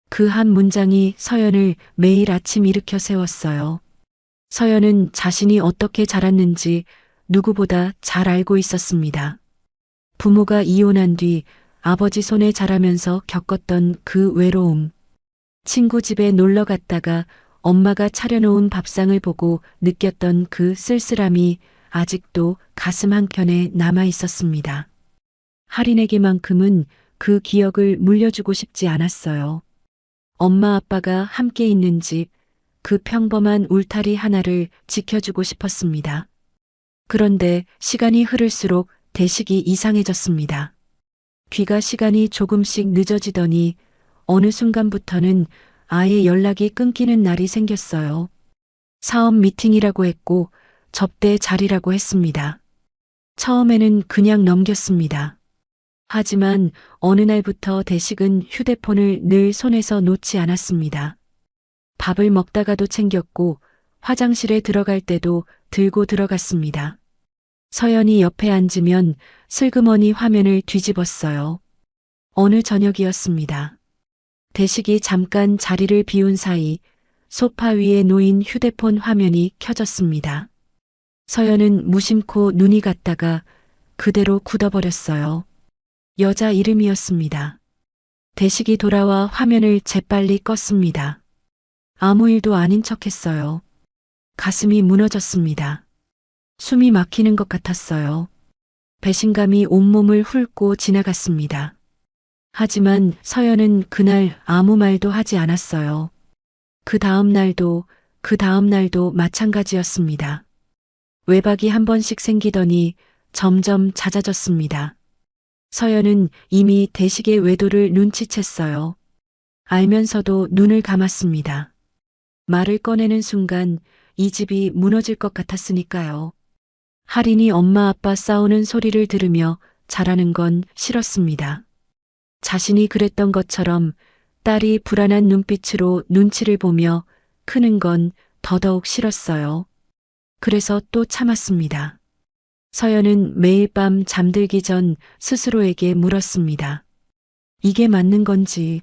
S2: 그 한 문장이 서연을 매일 아침 일으켜 세웠어요. 서연은 자신이 어떻게 자랐는지 누구보다 잘 알고 있었습니다. 부모가 이혼한 뒤 아버지 손에 자라면서 겪었던 그 외로움. 친구 집에 놀러 갔다가 엄마가 차려놓은 밥상을 보고 느꼈던 그 쓸쓸함이 아직도 가슴 한켠에 남아 있었습니다. 할인에게만큼은 그 기억을 물려주고 싶지 않았어요. 엄마 아빠가 함께 있는 집, 그 평범한 울타리 하나를 지켜주고 싶었습니다. 그런데 시간이 흐를수록 대식이 이상해졌습니다. 귀가 시간이 조금씩 늦어지더니 어느 순간부터는 아예 연락이 끊기는 날이 생겼어요. 사업 미팅이라고 했고 접대 자리라고 했습니다. 처음에는 그냥 넘겼습니다. 하지만 어느 날부터 대식은 휴대폰을 늘 손에서 놓지 않았습니다. 밥을 먹다가도 챙겼고 화장실에 들어갈 때도 들고 들어갔습니다. 서연이 옆에 앉으면 슬그머니 화면을 뒤집었어요. 어느 저녁이었습니다. 대식이 잠깐 자리를 비운 사이 소파 위에 놓인 휴대폰 화면이 켜졌습니다. 서연은 무심코 눈이 갔다가 그대로 굳어버렸어요. 여자 이름이었습니다. 대식이 돌아와 화면을 재빨리 껐습니다. 아무 일도 아닌 척했어요. 가슴이 무너졌습니다. 숨이 막히는 것 같았어요. 배신감이 온몸을 훑고 지나갔습니다. 하지만 서연은 그날 아무 말도 하지 않았어요. 그 다음 날도 마찬가지였습니다. 외박이 한 번씩 생기더니 점점 잦아졌습니다. 서연은 이미 대식의 외도를 눈치챘어요. 알면서도 눈을 감았습니다. 말을 꺼내는 순간 이 집이 무너질 것 같았으니까요. 할인이 엄마 아빠 싸우는 소리를 들으며 자라는 건 싫었습니다. 자신이 그랬던 것처럼 딸이 불안한 눈빛으로 눈치를 보며 크는 건 더더욱 싫었어요. 그래서 또 참았습니다. 서연은 매일 밤 잠들기 전 스스로에게 물었습니다. 이게 맞는 건지,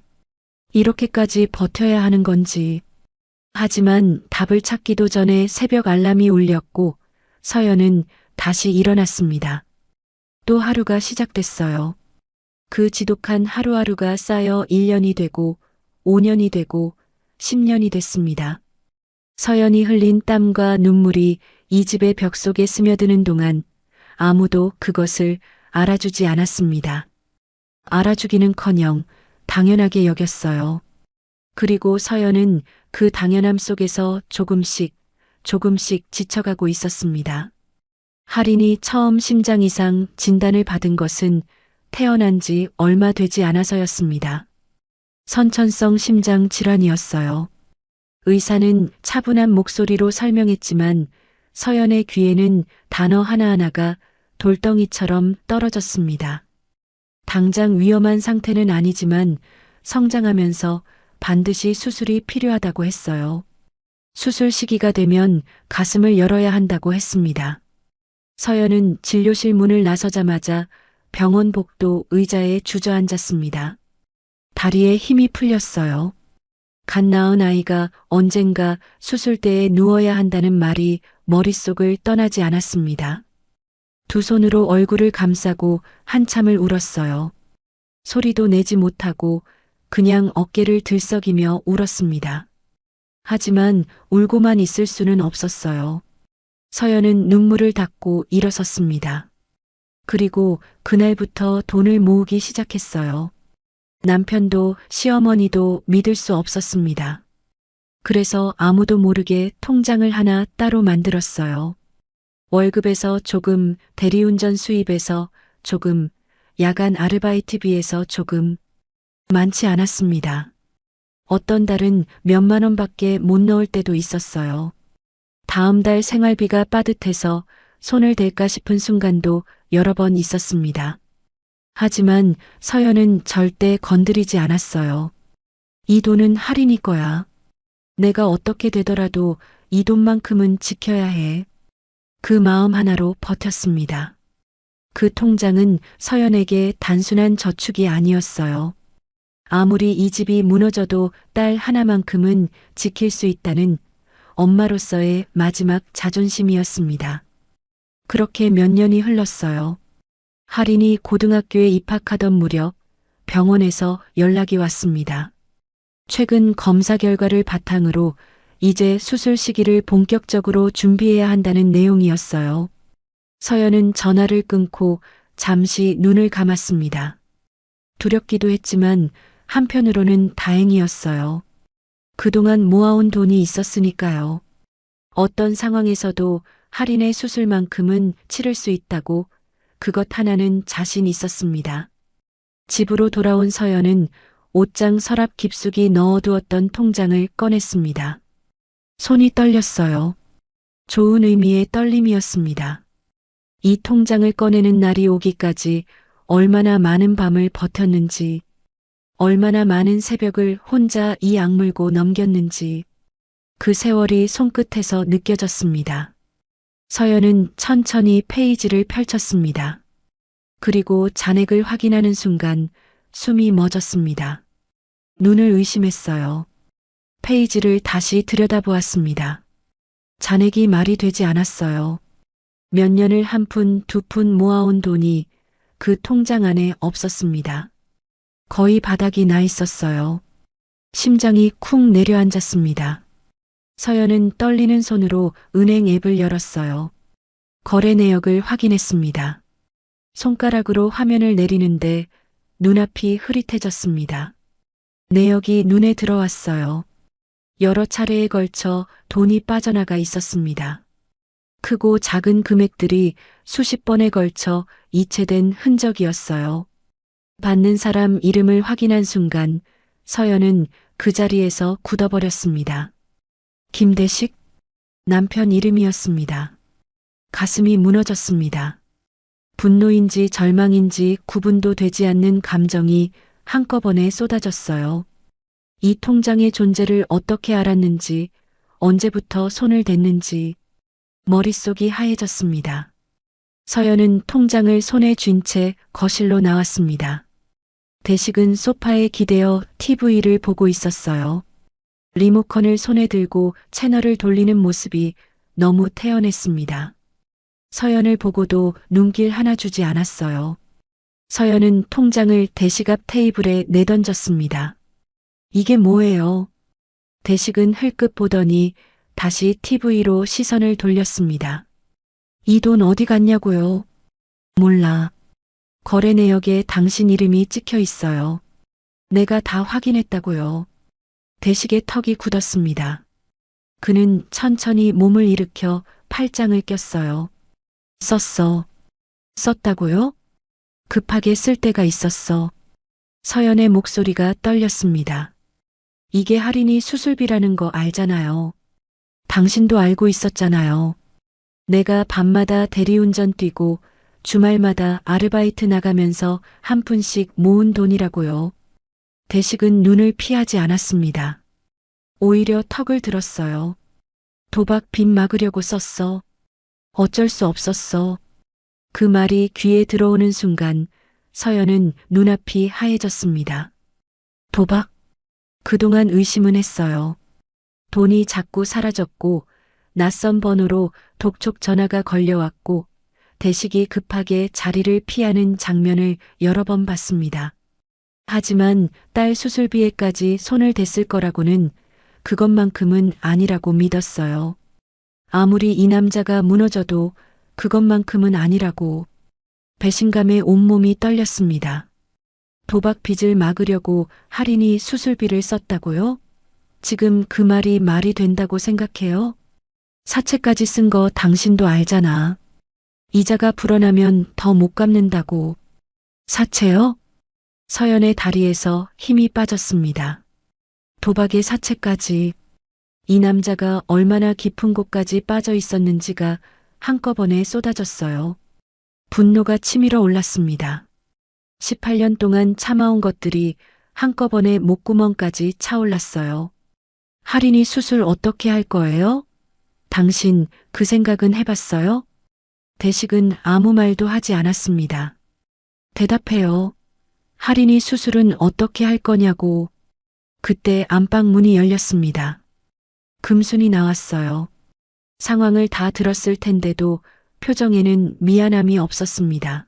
S2: 이렇게까지 버텨야 하는 건지. 하지만 답을 찾기도 전에 새벽 알람이 울렸고 서연은 다시 일어났습니다. 또 하루가 시작됐어요. 그 지독한 하루하루가 쌓여 1년이 되고 5년이 되고 10년이 됐습니다. 서연이 흘린 땀과 눈물이 이 집의 벽 속에 스며드는 동안 아무도 그것을 알아주지 않았습니다. 알아주기는커녕 당연하게 여겼어요. 그리고 서연은 그 당연함 속에서 조금씩 지쳐가고 있었습니다. 할인이 처음 심장 이상 진단을 받은 것은 태어난 지 얼마 되지 않아서였습니다. 선천성 심장 질환이었어요. 의사는 차분한 목소리로 설명했지만 서연의 귀에는 단어 하나하나가 돌덩이처럼 떨어졌습니다. 당장 위험한 상태는 아니지만 성장하면서 반드시 수술이 필요하다고 했어요. 수술 시기가 되면 가슴을 열어야 한다고 했습니다. 서연은 진료실 문을 나서자마자 병원 복도 의자에 주저앉았습니다. 다리에 힘이 풀렸어요. 갓 낳은 아이가 언젠가 수술대에 누워야 한다는 말이 머릿속을 떠나지 않았습니다. 두 손으로 얼굴을 감싸고 한참을 울었어요. 소리도 내지 못하고 그냥 어깨를 들썩이며 울었습니다. 하지만 울고만 있을 수는 없었어요. 서연은 눈물을 닦고 일어섰습니다. 그리고 그날부터 돈을 모으기 시작했어요. 남편도 시어머니도 믿을 수 없었습니다. 그래서 아무도 모르게 통장을 하나 따로 만들었어요. 월급에서 조금, 대리운전 수입에서 조금, 야간 아르바이트비에서 조금, 많지 않았습니다. 어떤 달은 몇만 원밖에 못 넣을 때도 있었어요. 다음 달 생활비가 빠듯해서 손을 댈까 싶은 순간도 여러 번 있었습니다. 하지만 서연은 절대 건드리지 않았어요. 이 돈은 할인이 거야. 내가 어떻게 되더라도 이 돈만큼은 지켜야 해. 그 마음 하나로 버텼습니다. 그 통장은 서연에게 단순한 저축이 아니었어요. 아무리 이 집이 무너져도 딸 하나만큼은 지킬 수 있다는 엄마로서의 마지막 자존심이었습니다. 그렇게 몇 년이 흘렀어요. 할인이 고등학교에 입학하던 무렵 병원에서 연락이 왔습니다. 최근 검사 결과를 바탕으로 이제 수술 시기를 본격적으로 준비해야 한다는 내용이었어요. 서연은 전화를 끊고 잠시 눈을 감았습니다. 두렵기도 했지만 한편으로는 다행이었어요. 그동안 모아온 돈이 있었으니까요. 어떤 상황에서도 할인의 수술만큼은 치를 수 있다고 그것 하나는 자신 있었습니다. 집으로 돌아온 서연은 옷장 서랍 깊숙이 넣어두었던 통장을 꺼냈습니다. 손이 떨렸어요. 좋은 의미의 떨림이었습니다. 이 통장을 꺼내는 날이 오기까지 얼마나 많은 밤을 버텼는지, 얼마나 많은 새벽을 혼자 이 악물고 넘겼는지 그 세월이 손끝에서 느껴졌습니다. 서연은 천천히 페이지를 펼쳤습니다. 그리고 잔액을 확인하는 순간 숨이 멎었습니다. 눈을 의심했어요. 페이지를 다시 들여다보았습니다. 잔액이 말이 되지 않았어요. 몇 년을 한 푼, 두 푼 모아온 돈이 그 통장 안에 없었습니다. 거의 바닥이 나 있었어요. 심장이 쿵 내려앉았습니다. 서연은 떨리는 손으로 은행 앱을 열었어요. 거래 내역을 확인했습니다. 손가락으로 화면을 내리는데 눈앞이 흐릿해졌습니다. 내역이 눈에 들어왔어요. 여러 차례에 걸쳐 돈이 빠져나가 있었습니다. 크고 작은 금액들이 수십 번에 걸쳐 이체된 흔적이었어요. 받는 사람 이름을 확인한 순간 서연은 그 자리에서 굳어버렸습니다. 김대식? 남편 이름이었습니다. 가슴이 무너졌습니다. 분노인지 절망인지 구분도 되지 않는 감정이 한꺼번에 쏟아졌어요. 이 통장의 존재를 어떻게 알았는지, 언제부터 손을 댔는지 머릿속이 하얘졌습니다. 서연은 통장을 손에 쥔 채 거실로 나왔습니다. 대식은 소파에 기대어 TV를 보고 있었어요. 리모컨을 손에 들고 채널을 돌리는 모습이 너무 태연했습니다. 서연을 보고도 눈길 하나 주지 않았어요. 서연은 통장을 대식 앞 테이블에 내던졌습니다. 이게 뭐예요? 대식은 흘끗 보더니 다시 TV로 시선을 돌렸습니다. 이 돈 어디 갔냐고요? 몰라. 거래 내역에 당신 이름이 찍혀 있어요. 내가 다 확인했다고요. 대식의 턱이 굳었습니다. 그는 천천히 몸을 일으켜 팔짱을 꼈어요. 썼어. 썼다고요? 급하게 쓸 때가 있었어. 서연의 목소리가 떨렸습니다. 이게 할인이 수술비라는 거 알잖아요. 당신도 알고 있었잖아요. 내가 밤마다 대리운전 뛰고 주말마다 아르바이트 나가면서 한 푼씩 모은 돈이라고요. 대식은 눈을 피하지 않았습니다. 오히려 턱을 들었어요. 도박 빚 막으려고 썼어. 어쩔 수 없었어. 그 말이 귀에 들어오는 순간 서연은 눈앞이 하얘졌습니다. 도박? 그동안 의심은 했어요. 돈이 자꾸 사라졌고 낯선 번호로 독촉 전화가 걸려왔고 대식이 급하게 자리를 피하는 장면을 여러 번 봤습니다. 하지만 딸 수술비에까지 손을 댔을 거라고는 그것만큼은 아니라고 믿었어요. 아무리 이 남자가 무너져도 그것만큼은 아니라고. 배신감에 온몸이 떨렸습니다. 도박 빚을 막으려고 할인이 수술비를 썼다고요? 지금 그 말이 말이 된다고 생각해요? 사채까지 쓴 거 당신도 알잖아. 이자가 불어나면 더 못 갚는다고. 사채요? 서연의 다리에서 힘이 빠졌습니다. 도박의 사채까지. 이 남자가 얼마나 깊은 곳까지 빠져 있었는지가 한꺼번에 쏟아졌어요. 분노가 치밀어 올랐습니다. 18년 동안 참아온 것들이 한꺼번에 목구멍까지 차올랐어요. 할인이 수술 어떻게 할 거예요? 당신 그 생각은 해봤어요? 대식은 아무 말도 하지 않았습니다. 대답해요. 할인이 수술은 어떻게 할 거냐고. 그때 안방 문이 열렸습니다. 금순이 나왔어요. 상황을 다 들었을 텐데도 표정에는 미안함이 없었습니다.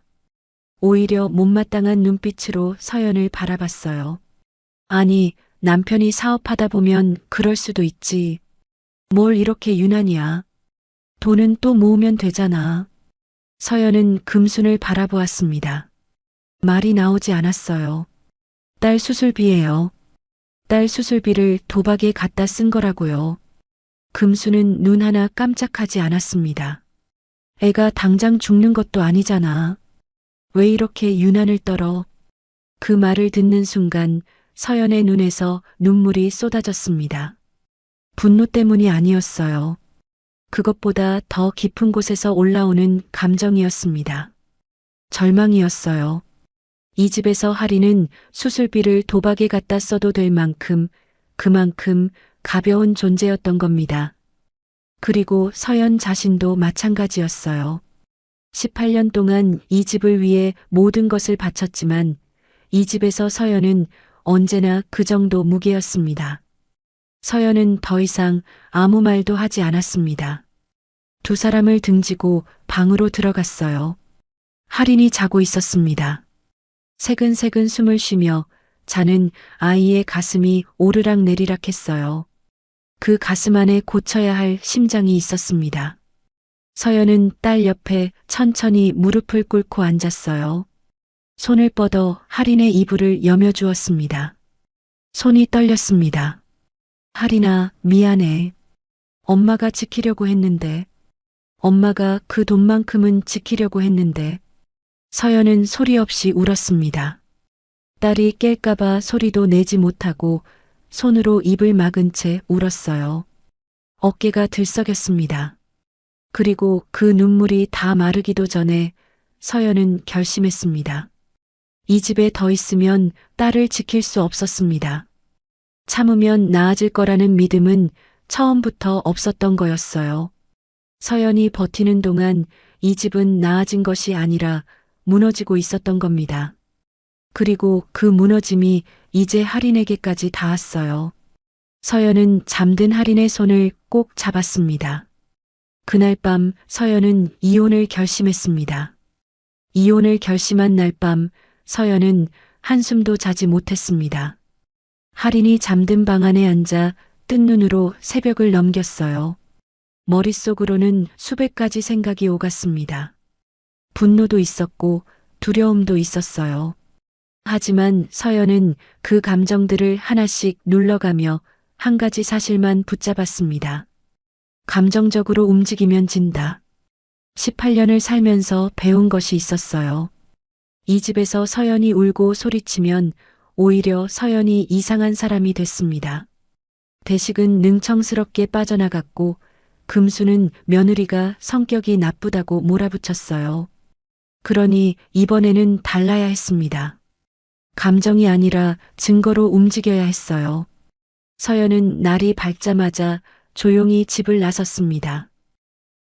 S2: 오히려 못마땅한 눈빛으로 서연을 바라봤어요. 아니, 남편이 사업하다 보면 그럴 수도 있지. 뭘 이렇게 유난이야. 돈은 또 모으면 되잖아. 서연은 금순을 바라보았습니다. 말이 나오지 않았어요. 딸 수술비예요. 딸 수술비를 도박에 갖다 쓴 거라고요. 금수는 눈 하나 깜짝하지 않았습니다. 애가 당장 죽는 것도 아니잖아. 왜 이렇게 유난을 떨어? 그 말을 듣는 순간 서연의 눈에서 눈물이 쏟아졌습니다. 분노 때문이 아니었어요. 그것보다 더 깊은 곳에서 올라오는 감정이었습니다. 절망이었어요. 이 집에서 할인은 수술비를 도박에 갖다 써도 될 만큼 그만큼 가벼운 존재였던 겁니다. 그리고 서연 자신도 마찬가지였어요. 18년 동안 이 집을 위해 모든 것을 바쳤지만 이 집에서 서연은 언제나 그 정도 무게였습니다. 서연은 더 이상 아무 말도 하지 않았습니다. 두 사람을 등지고 방으로 들어갔어요. 할인이 자고 있었습니다. 새근새근 숨을 쉬며 자는 아이의 가슴이 오르락 내리락 했어요. 그 가슴 안에 고쳐야 할 심장이 있었습니다. 서연은 딸 옆에 천천히 무릎을 꿇고 앉았어요. 손을 뻗어 할인의 이불을 여며주었습니다. 손이 떨렸습니다. 할인아, 미안해. 엄마가 지키려고 했는데, 엄마가 그 돈만큼은 지키려고 했는데, 서연은 소리 없이 울었습니다. 딸이 깰까봐 소리도 내지 못하고 손으로 입을 막은 채 울었어요. 어깨가 들썩였습니다. 그리고 그 눈물이 다 마르기도 전에 서연은 결심했습니다. 이 집에 더 있으면 딸을 지킬 수 없었습니다. 참으면 나아질 거라는 믿음은 처음부터 없었던 거였어요. 서연이 버티는 동안 이 집은 나아진 것이 아니라 무너지고 있었던 겁니다. 그리고 그 무너짐이 이제 할인에게까지 닿았어요. 서연은 잠든 할인의 손을 꼭 잡았습니다. 그날 밤 서연은 이혼을 결심했습니다. 이혼을 결심한 날 밤 서연은 한숨도 자지 못했습니다. 할인이 잠든 방 안에 앉아 뜬 눈으로 새벽을 넘겼어요. 머릿속으로는 수백 가지 생각이 오갔습니다. 분노도 있었고 두려움도 있었어요. 하지만 서연은 그 감정들을 하나씩 눌러가며 한 가지 사실만 붙잡았습니다. 감정적으로 움직이면 진다. 18년을 살면서 배운 것이 있었어요. 이 집에서 서연이 울고 소리치면 오히려 서연이 이상한 사람이 됐습니다. 대식은 능청스럽게 빠져나갔고 금수는 며느리가 성격이 나쁘다고 몰아붙였어요. 그러니 이번에는 달라야 했습니다. 감정이 아니라 증거로 움직여야 했어요. 서연은 날이 밝자마자 조용히 집을 나섰습니다.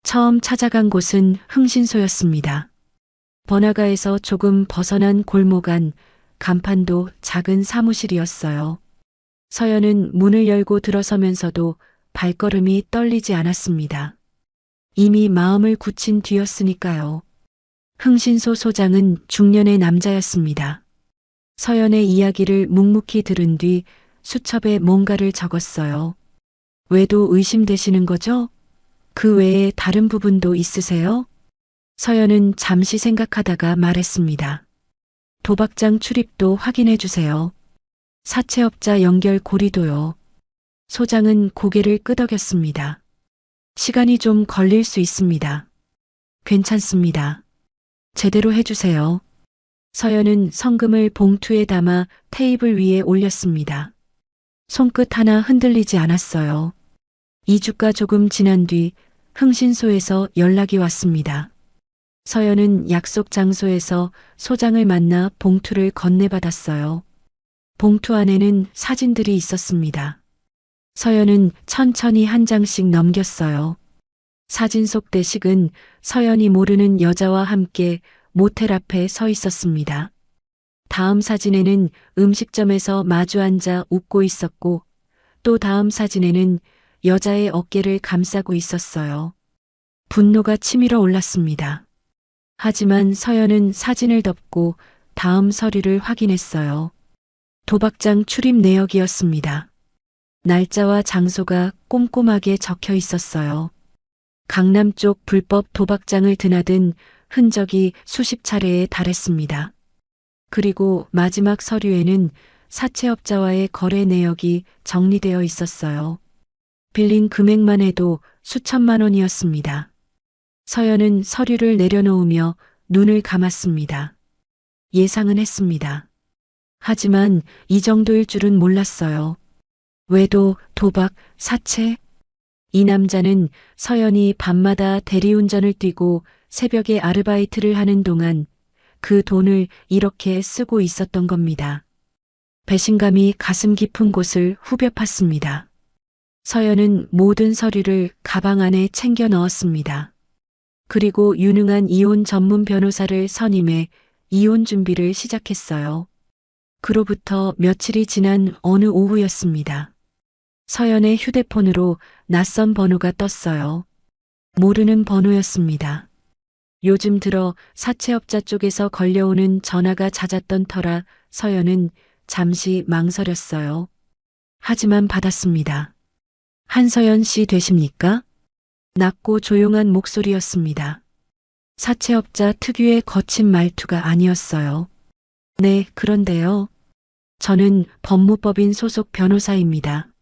S2: 처음 찾아간 곳은 흥신소였습니다. 번화가에서 조금 벗어난 골목 안 간판도 작은 사무실이었어요. 서연은 문을 열고 들어서면서도 발걸음이 떨리지 않았습니다. 이미 마음을 굳힌 뒤였으니까요. 흥신소 소장은 중년의 남자였습니다. 서연의 이야기를 묵묵히 들은 뒤 수첩에 뭔가를 적었어요. 왜도 의심되시는 거죠? 그 외에 다른 부분도 있으세요? 서연은 잠시 생각하다가 말했습니다. 도박장 출입도 확인해 주세요. 사채업자 연결 고리도요. 소장은 고개를 끄덕였습니다. 시간이 좀 걸릴 수 있습니다. 괜찮습니다. 제대로 해주세요. 서연은 성금을 봉투에 담아 테이블 위에 올렸습니다. 손끝 하나 흔들리지 않았어요. 2주가 조금 지난 뒤 흥신소에서 연락이 왔습니다. 서연은 약속 장소에서 소장을 만나 봉투를 건네받았어요. 봉투 안에는 사진들이 있었습니다. 서연은 천천히 한 장씩 넘겼어요. 사진 속 대식은 서연이 모르는 여자와 함께 모텔 앞에 서 있었습니다. 다음 사진에는 음식점에서 마주 앉아 웃고 있었고 또 다음 사진에는 여자의 어깨를 감싸고 있었어요. 분노가 치밀어 올랐습니다. 하지만 서연은 사진을 덮고 다음 서류를 확인했어요. 도박장 출입 내역이었습니다. 날짜와 장소가 꼼꼼하게 적혀 있었어요. 강남 쪽 불법 도박장을 드나든 흔적이 수십 차례에 달했습니다. 그리고 마지막 서류에는 사채업자와의 거래 내역이 정리되어 있었어요. 빌린 금액만 해도 수천만 원이었습니다. 서연은 서류를 내려놓으며 눈을 감았습니다. 예상은 했습니다. 하지만 이 정도일 줄은 몰랐어요. 외도, 도박, 사채? 이 남자는 서연이 밤마다 대리운전을 뛰고 새벽에 아르바이트를 하는 동안 그 돈을 이렇게 쓰고 있었던 겁니다. 배신감이 가슴 깊은 곳을 후벼 팠습니다. 서연은 모든 서류를 가방 안에 챙겨 넣었습니다. 그리고 유능한 이혼 전문 변호사를 선임해 이혼 준비를 시작했어요. 그로부터 며칠이 지난 어느 오후였습니다. 서연의 휴대폰으로 낯선 번호가 떴어요. 모르는 번호였습니다. 요즘 들어 사채업자 쪽에서 걸려오는 전화가 잦았던 터라 서연은 잠시 망설였어요. 하지만 받았습니다. 한서연 씨 되십니까? 낮고 조용한 목소리였습니다. 사채업자 특유의 거친 말투가 아니었어요. 네, 그런데요. 저는 법무법인 소속 변호사입니다.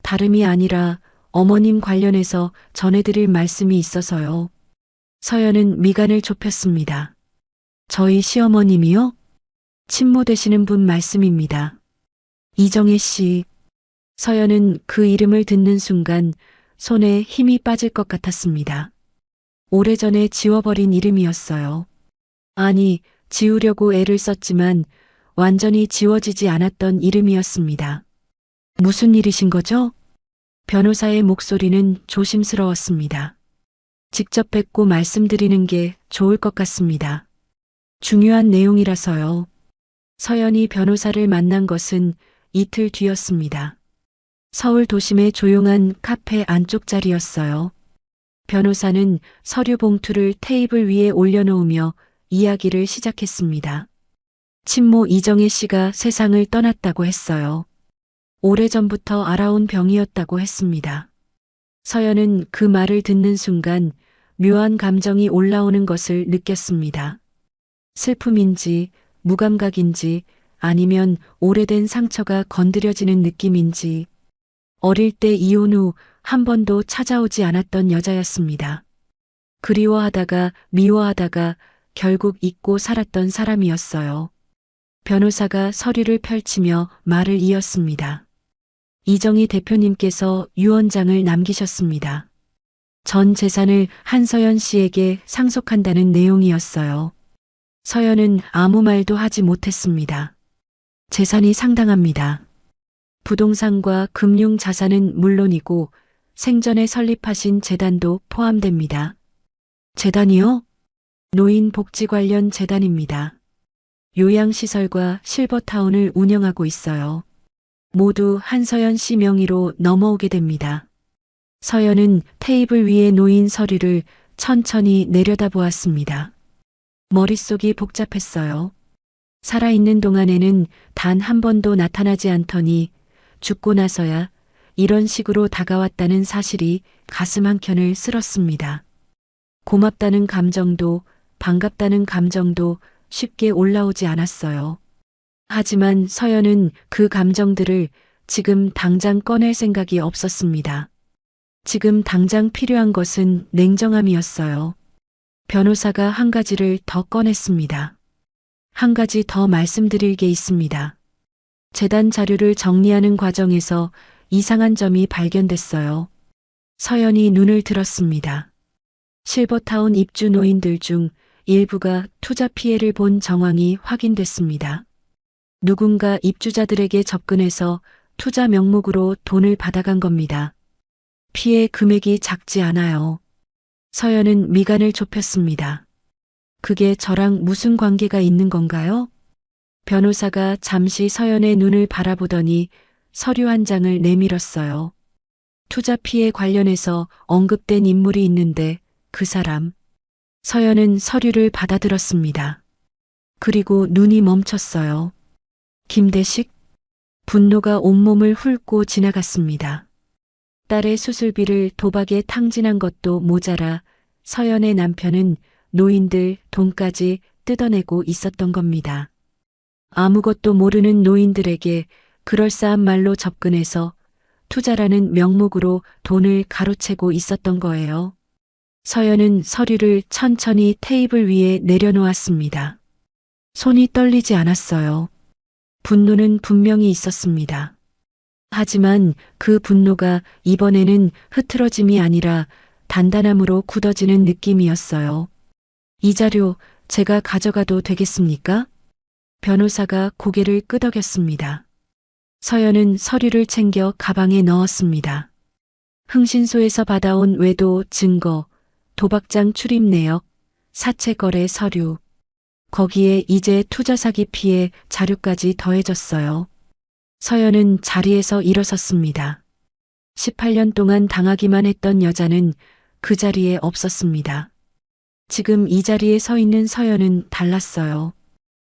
S2: 다름이 아니라 어머님 관련해서 전해드릴 말씀이 있어서요. 서연은 미간을 좁혔습니다. 저희 시어머님이요? 친모되시는 분 말씀입니다. 이정혜 씨. 서연은 그 이름을 듣는 순간 손에 힘이 빠질 것 같았습니다. 오래전에 지워버린 이름이었어요. 아니, 지우려고 애를 썼지만 완전히 지워지지 않았던 이름이었습니다. 무슨 일이신 거죠? 변호사의 목소리는 조심스러웠습니다. 직접 뵙고 말씀드리는 게 좋을 것 같습니다. 중요한 내용이라서요. 서연이 변호사를 만난 것은 이틀 뒤였습니다. 서울 도심의 조용한 카페 안쪽 자리였어요. 변호사는 서류 봉투를 테이블 위에 올려놓으며 이야기를 시작했습니다. 친모 이정혜 씨가 세상을 떠났다고 했어요. 오래전부터 알아온 병이었다고 했습니다. 서연은 그 말을 듣는 순간 묘한 감정이 올라오는 것을 느꼈습니다. 슬픔인지 무감각인지 아니면 오래된 상처가 건드려지는 느낌인지 어릴 때 이혼 후 한 번도 찾아오지 않았던 여자였습니다. 그리워하다가 미워하다가 결국 잊고 살았던 사람이었어요. 변호사가 서류를 펼치며 말을 이었습니다. 이정희 대표님께서 유언장을 남기셨습니다. 전 재산을 한서연 씨에게 상속한다는 내용이었어요. 서연은 아무 말도 하지 못했습니다. 재산이 상당합니다. 부동산과 금융 자산은 물론이고 생전에 설립하신 재단도 포함됩니다. 재단이요? 노인 복지 관련 재단입니다. 요양시설과 실버타운을 운영하고 있어요. 모두 한서연 씨 명의로 넘어오게 됩니다. 서연은 테이블 위에 놓인 서류를 천천히 내려다보았습니다. 머릿속이 복잡했어요. 살아있는 동안에는 단 한 번도 나타나지 않더니 죽고 나서야 이런 식으로 다가왔다는 사실이 가슴 한켠을 쓸었습니다. 고맙다는 감정도 반갑다는 감정도 쉽게 올라오지 않았어요. 하지만 서연은 그 감정들을 지금 당장 꺼낼 생각이 없었습니다. 지금 당장 필요한 것은 냉정함이었어요. 변호사가 한 가지를 더 꺼냈습니다. 한 가지 더 말씀드릴 게 있습니다. 재단 자료를 정리하는 과정에서 이상한 점이 발견됐어요. 서연이 눈을 들었습니다. 실버타운 입주 노인들 중 일부가 투자 피해를 본 정황이 확인됐습니다. 누군가 입주자들에게 접근해서 투자 명목으로 돈을 받아간 겁니다. 피해 금액이 작지 않아요. 서연은 미간을 좁혔습니다. 그게 저랑 무슨 관계가 있는 건가요? 변호사가 잠시 서연의 눈을 바라보더니 서류 한 장을 내밀었어요. 투자 피해 관련해서 언급된 인물이 있는데 그 사람. 서연은 서류를 받아들었습니다. 그리고 눈이 멈췄어요. 김대식? 분노가 온몸을 훑고 지나갔습니다. 딸의 수술비를 도박에 탕진한 것도 모자라 서연의 남편은 노인들 돈까지 뜯어내고 있었던 겁니다. 아무것도 모르는 노인들에게 그럴싸한 말로 접근해서 투자라는 명목으로 돈을 가로채고 있었던 거예요. 서연은 서류를 천천히 테이블 위에 내려놓았습니다. 손이 떨리지 않았어요. 분노는 분명히 있었습니다. 하지만 그 분노가 이번에는 흐트러짐이 아니라 단단함으로 굳어지는 느낌이었어요. 이 자료 제가 가져가도 되겠습니까? 변호사가 고개를 끄덕였습니다. 서연은 서류를 챙겨 가방에 넣었습니다. 흥신소에서 받아온 외도 증거, 도박장 출입 내역, 사채 거래 서류. 거기에 이제 투자 사기 피해 자료까지 더해졌어요. 서연은 자리에서 일어섰습니다. 18년 동안 당하기만 했던 여자는 그 자리에 없었습니다. 지금 이 자리에 서 있는 서연은 달랐어요.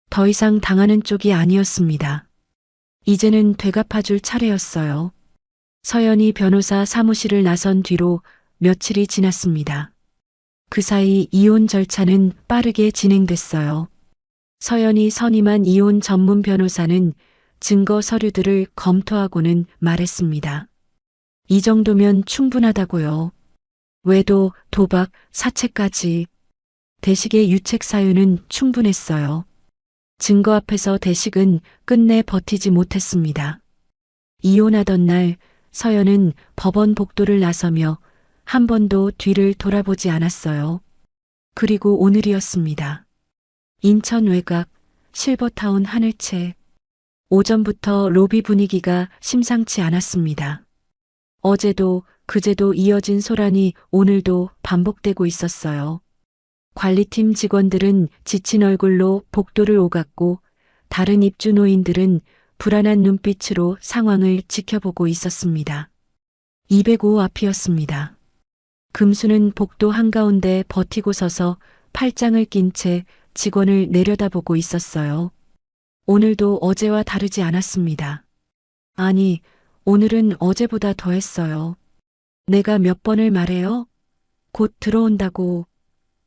S2: 더 이상 당하는 쪽이 아니었습니다. 이제는 되갚아줄 차례였어요. 서연이 변호사 사무실을 나선 뒤로 며칠이 지났습니다. 그 사이 이혼 절차는 빠르게 진행됐어요. 서연이 선임한 이혼 전문 변호사는 증거 서류들을 검토하고는 말했습니다. 이 정도면 충분하다고요. 외도, 도박, 사채까지. 대식의 유책 사유는 충분했어요. 증거 앞에서 대식은 끝내 버티지 못했습니다. 이혼하던 날 서연은 법원 복도를 나서며 한 번도 뒤를 돌아보지 않았어요. 그리고 오늘이었습니다. 인천 외곽 실버타운 하늘채. 오전부터 로비 분위기가 심상치 않았습니다. 어제도 그제도 이어진 소란이 오늘도 반복되고 있었어요. 관리팀 직원들은 지친 얼굴로 복도를 오갔고 다른 입주노인들은 불안한 눈빛으로 상황을 지켜보고 있었습니다. 205 앞이었습니다. 금수는 복도 한가운데 버티고 서서 팔짱을 낀 채 직원을 내려다보고 있었어요. 오늘도 어제와 다르지 않았습니다. 아니, 오늘은 어제보다 더했어요. 내가 몇 번을 말해요? 곧 들어온다고.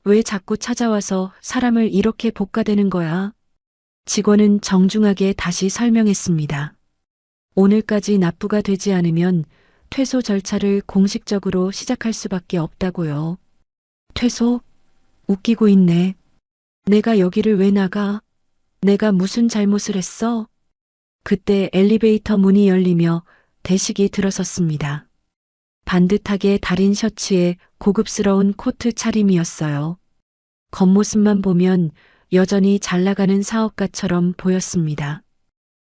S2: 왜 자꾸 찾아와서 사람을 이렇게 볶아대는 거야? 직원은 정중하게 다시 설명했습니다. 오늘까지 납부가 되지 않으면 퇴소 절차를 공식적으로 시작할 수밖에 없다고요. 퇴소? 웃기고 있네. 내가 여기를 왜 나가? 내가 무슨 잘못을 했어? 그때 엘리베이터 문이 열리며 대식이 들어섰습니다. 반듯하게 다린 셔츠에 고급스러운 코트 차림이었어요. 겉모습만 보면 여전히 잘 나가는 사업가처럼 보였습니다.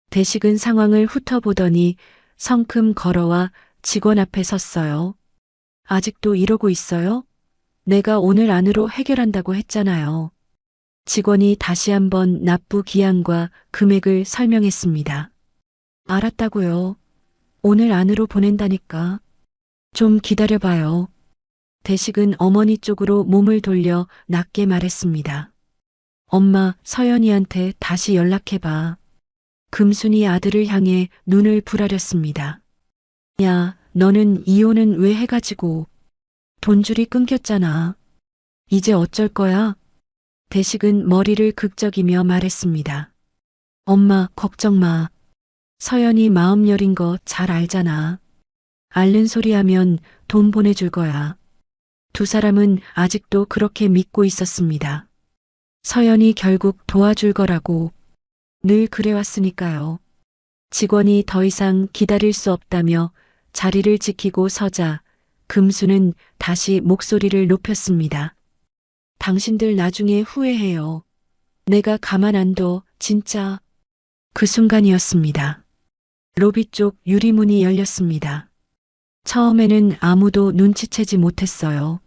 S2: 대식은 상황을 훑어보더니 성큼 걸어와 직원 앞에 섰어요. 아직도 이러고 있어요? 내가 오늘 안으로 해결한다고 했잖아요. 직원이 다시 한번 납부 기한과 금액을 설명했습니다. 알았다고요. 오늘 안으로 보낸다니까. 좀 기다려봐요. 대식은 어머니 쪽으로 몸을 돌려 낮게 말했습니다. 엄마, 서연이한테 다시 연락해봐. 금순이 아들을 향해 눈을 부라렸습니다. 야, 너는 이혼은 왜 해가지고. 돈줄이 끊겼잖아. 이제 어쩔 거야? 대식은 머리를 극적이며 말했습니다. 엄마, 걱정 마. 서연이 마음 여린 거 잘 알잖아. 앓는 소리 하면 돈 보내줄 거야. 두 사람은 아직도 그렇게 믿고 있었습니다. 서연이 결국 도와줄 거라고. 늘 그래왔으니까요. 직원이 더 이상 기다릴 수 없다며 자리를 지키고 서자 금수는 다시 목소리를 높였습니다. 당신들 나중에 후회해요. 내가 가만 안 둬, 진짜. 그 순간이었습니다. 로비 쪽 유리문이 열렸습니다. 처음에는 아무도 눈치채지 못했어요.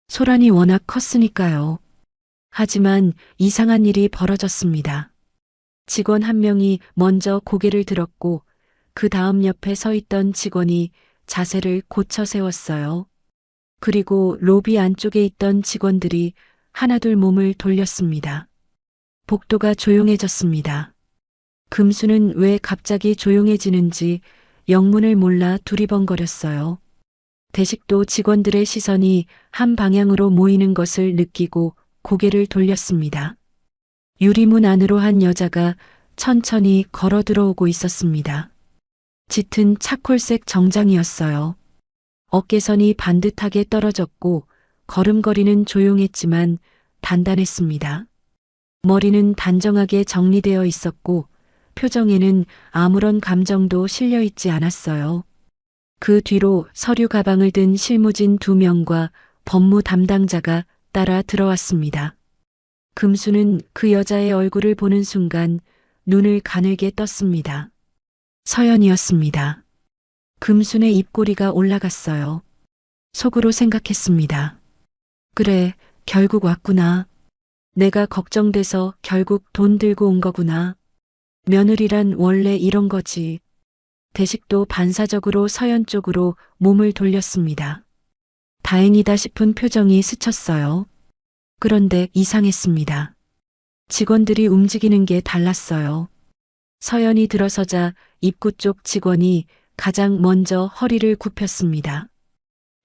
S2: 소란이 워낙 컸으니까요. 하지만 이상한 일이 벌어졌습니다. 직원 한 명이 먼저 고개를 들었고 그 다음 옆에 서 있던 직원이 자세를 고쳐 세웠어요. 그리고 로비 안쪽에 있던 직원들이 하나둘 몸을 돌렸습니다. 복도가 조용해졌습니다. 금수는 왜 갑자기 조용해지는지 영문을 몰라 두리번거렸어요. 대식도 직원들의 시선이 한 방향으로 모이는 것을 느끼고 고개를 돌렸습니다. 유리문 안으로 한 여자가 천천히 걸어 들어오고 있었습니다. 짙은 차콜색 정장이었어요. 어깨선이 반듯하게 떨어졌고 걸음걸이는 조용했지만 단단했습니다. 머리는 단정하게 정리되어 있었고 표정에는 아무런 감정도 실려 있지 않았어요. 그 뒤로 서류 가방을 든 실무진 2명과 법무 담당자가 따라 들어왔습니다. 금수는 그 여자의 얼굴을 보는 순간 눈을 가늘게 떴습니다. 서연이었습니다. 금순의 입꼬리가 올라갔어요. 속으로 생각했습니다. 그래, 결국 왔구나. 내가 걱정돼서 결국 돈 들고 온 거구나. 며느리란 원래 이런 거지. 대식도 반사적으로 서연 쪽으로 몸을 돌렸습니다. 다행이다 싶은 표정이 스쳤어요. 그런데 이상했습니다. 직원들이 움직이는 게 달랐어요. 서연이 들어서자 입구 쪽 직원이 가장 먼저 허리를 굽혔습니다.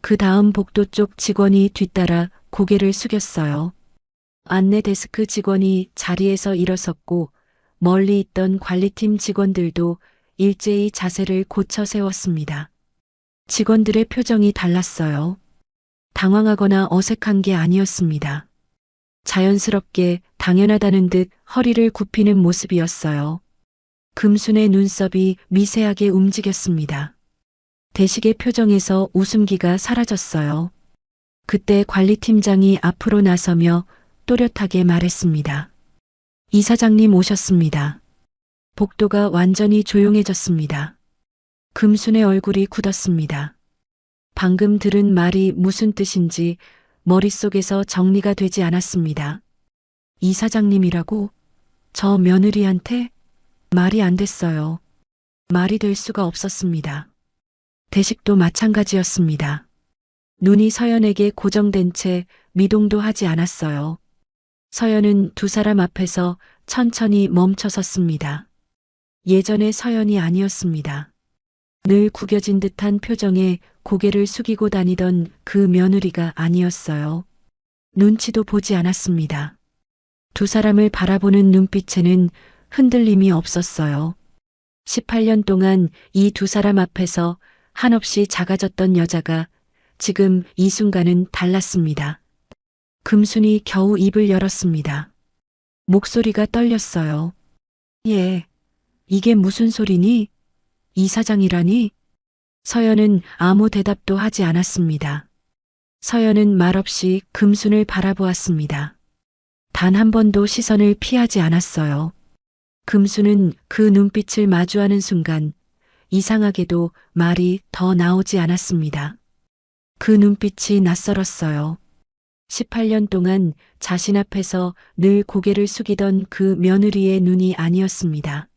S2: 그 다음 복도 쪽 직원이 뒤따라 고개를 숙였어요. 안내 데스크 직원이 자리에서 일어섰고 멀리 있던 관리팀 직원들도 일제히 자세를 고쳐 세웠습니다. 직원들의 표정이 달랐어요. 당황하거나 어색한 게 아니었습니다. 자연스럽게 당연하다는 듯 허리를 굽히는 모습이었어요. 금순의 눈썹이 미세하게 움직였습니다. 대식의 표정에서 웃음기가 사라졌어요. 그때 관리팀장이 앞으로 나서며 또렷하게 말했습니다. 이사장님 오셨습니다. 복도가 완전히 조용해졌습니다. 금순의 얼굴이 굳었습니다. 방금 들은 말이 무슨 뜻인지 머릿속에서 정리가 되지 않았습니다. 이사장님이라고? 저 며느리한테? 말이 안 됐어요. 말이 될 수가 없었습니다. 대식도 마찬가지였습니다. 눈이 서연에게 고정된 채 미동도 하지 않았어요. 서연은 두 사람 앞에서 천천히 멈춰 섰습니다. 예전의 서연이 아니었습니다. 늘 구겨진 듯한 표정에 고개를 숙이고 다니던 그 며느리가 아니었어요. 눈치도 보지 않았습니다. 두 사람을 바라보는 눈빛에는 흔들림이 없었어요. 18년 동안 이 두 사람 앞에서 한없이 작아졌던 여자가 지금 이 순간은 달랐습니다. 금순이 겨우 입을 열었습니다. 목소리가 떨렸어요. 예, 이게 무슨 소리니? 이사장이라니? 서연은 아무 대답도 하지 않았습니다. 서연은 말없이 금순을 바라보았습니다. 단 한 번도 시선을 피하지 않았어요. 금순은 그 눈빛을 마주하는 순간 이상하게도 말이 더 나오지 않았습니다. 그 눈빛이 낯설었어요. 18년 동안 자신 앞에서 늘 고개를 숙이던 그 며느리의 눈이 아니었습니다.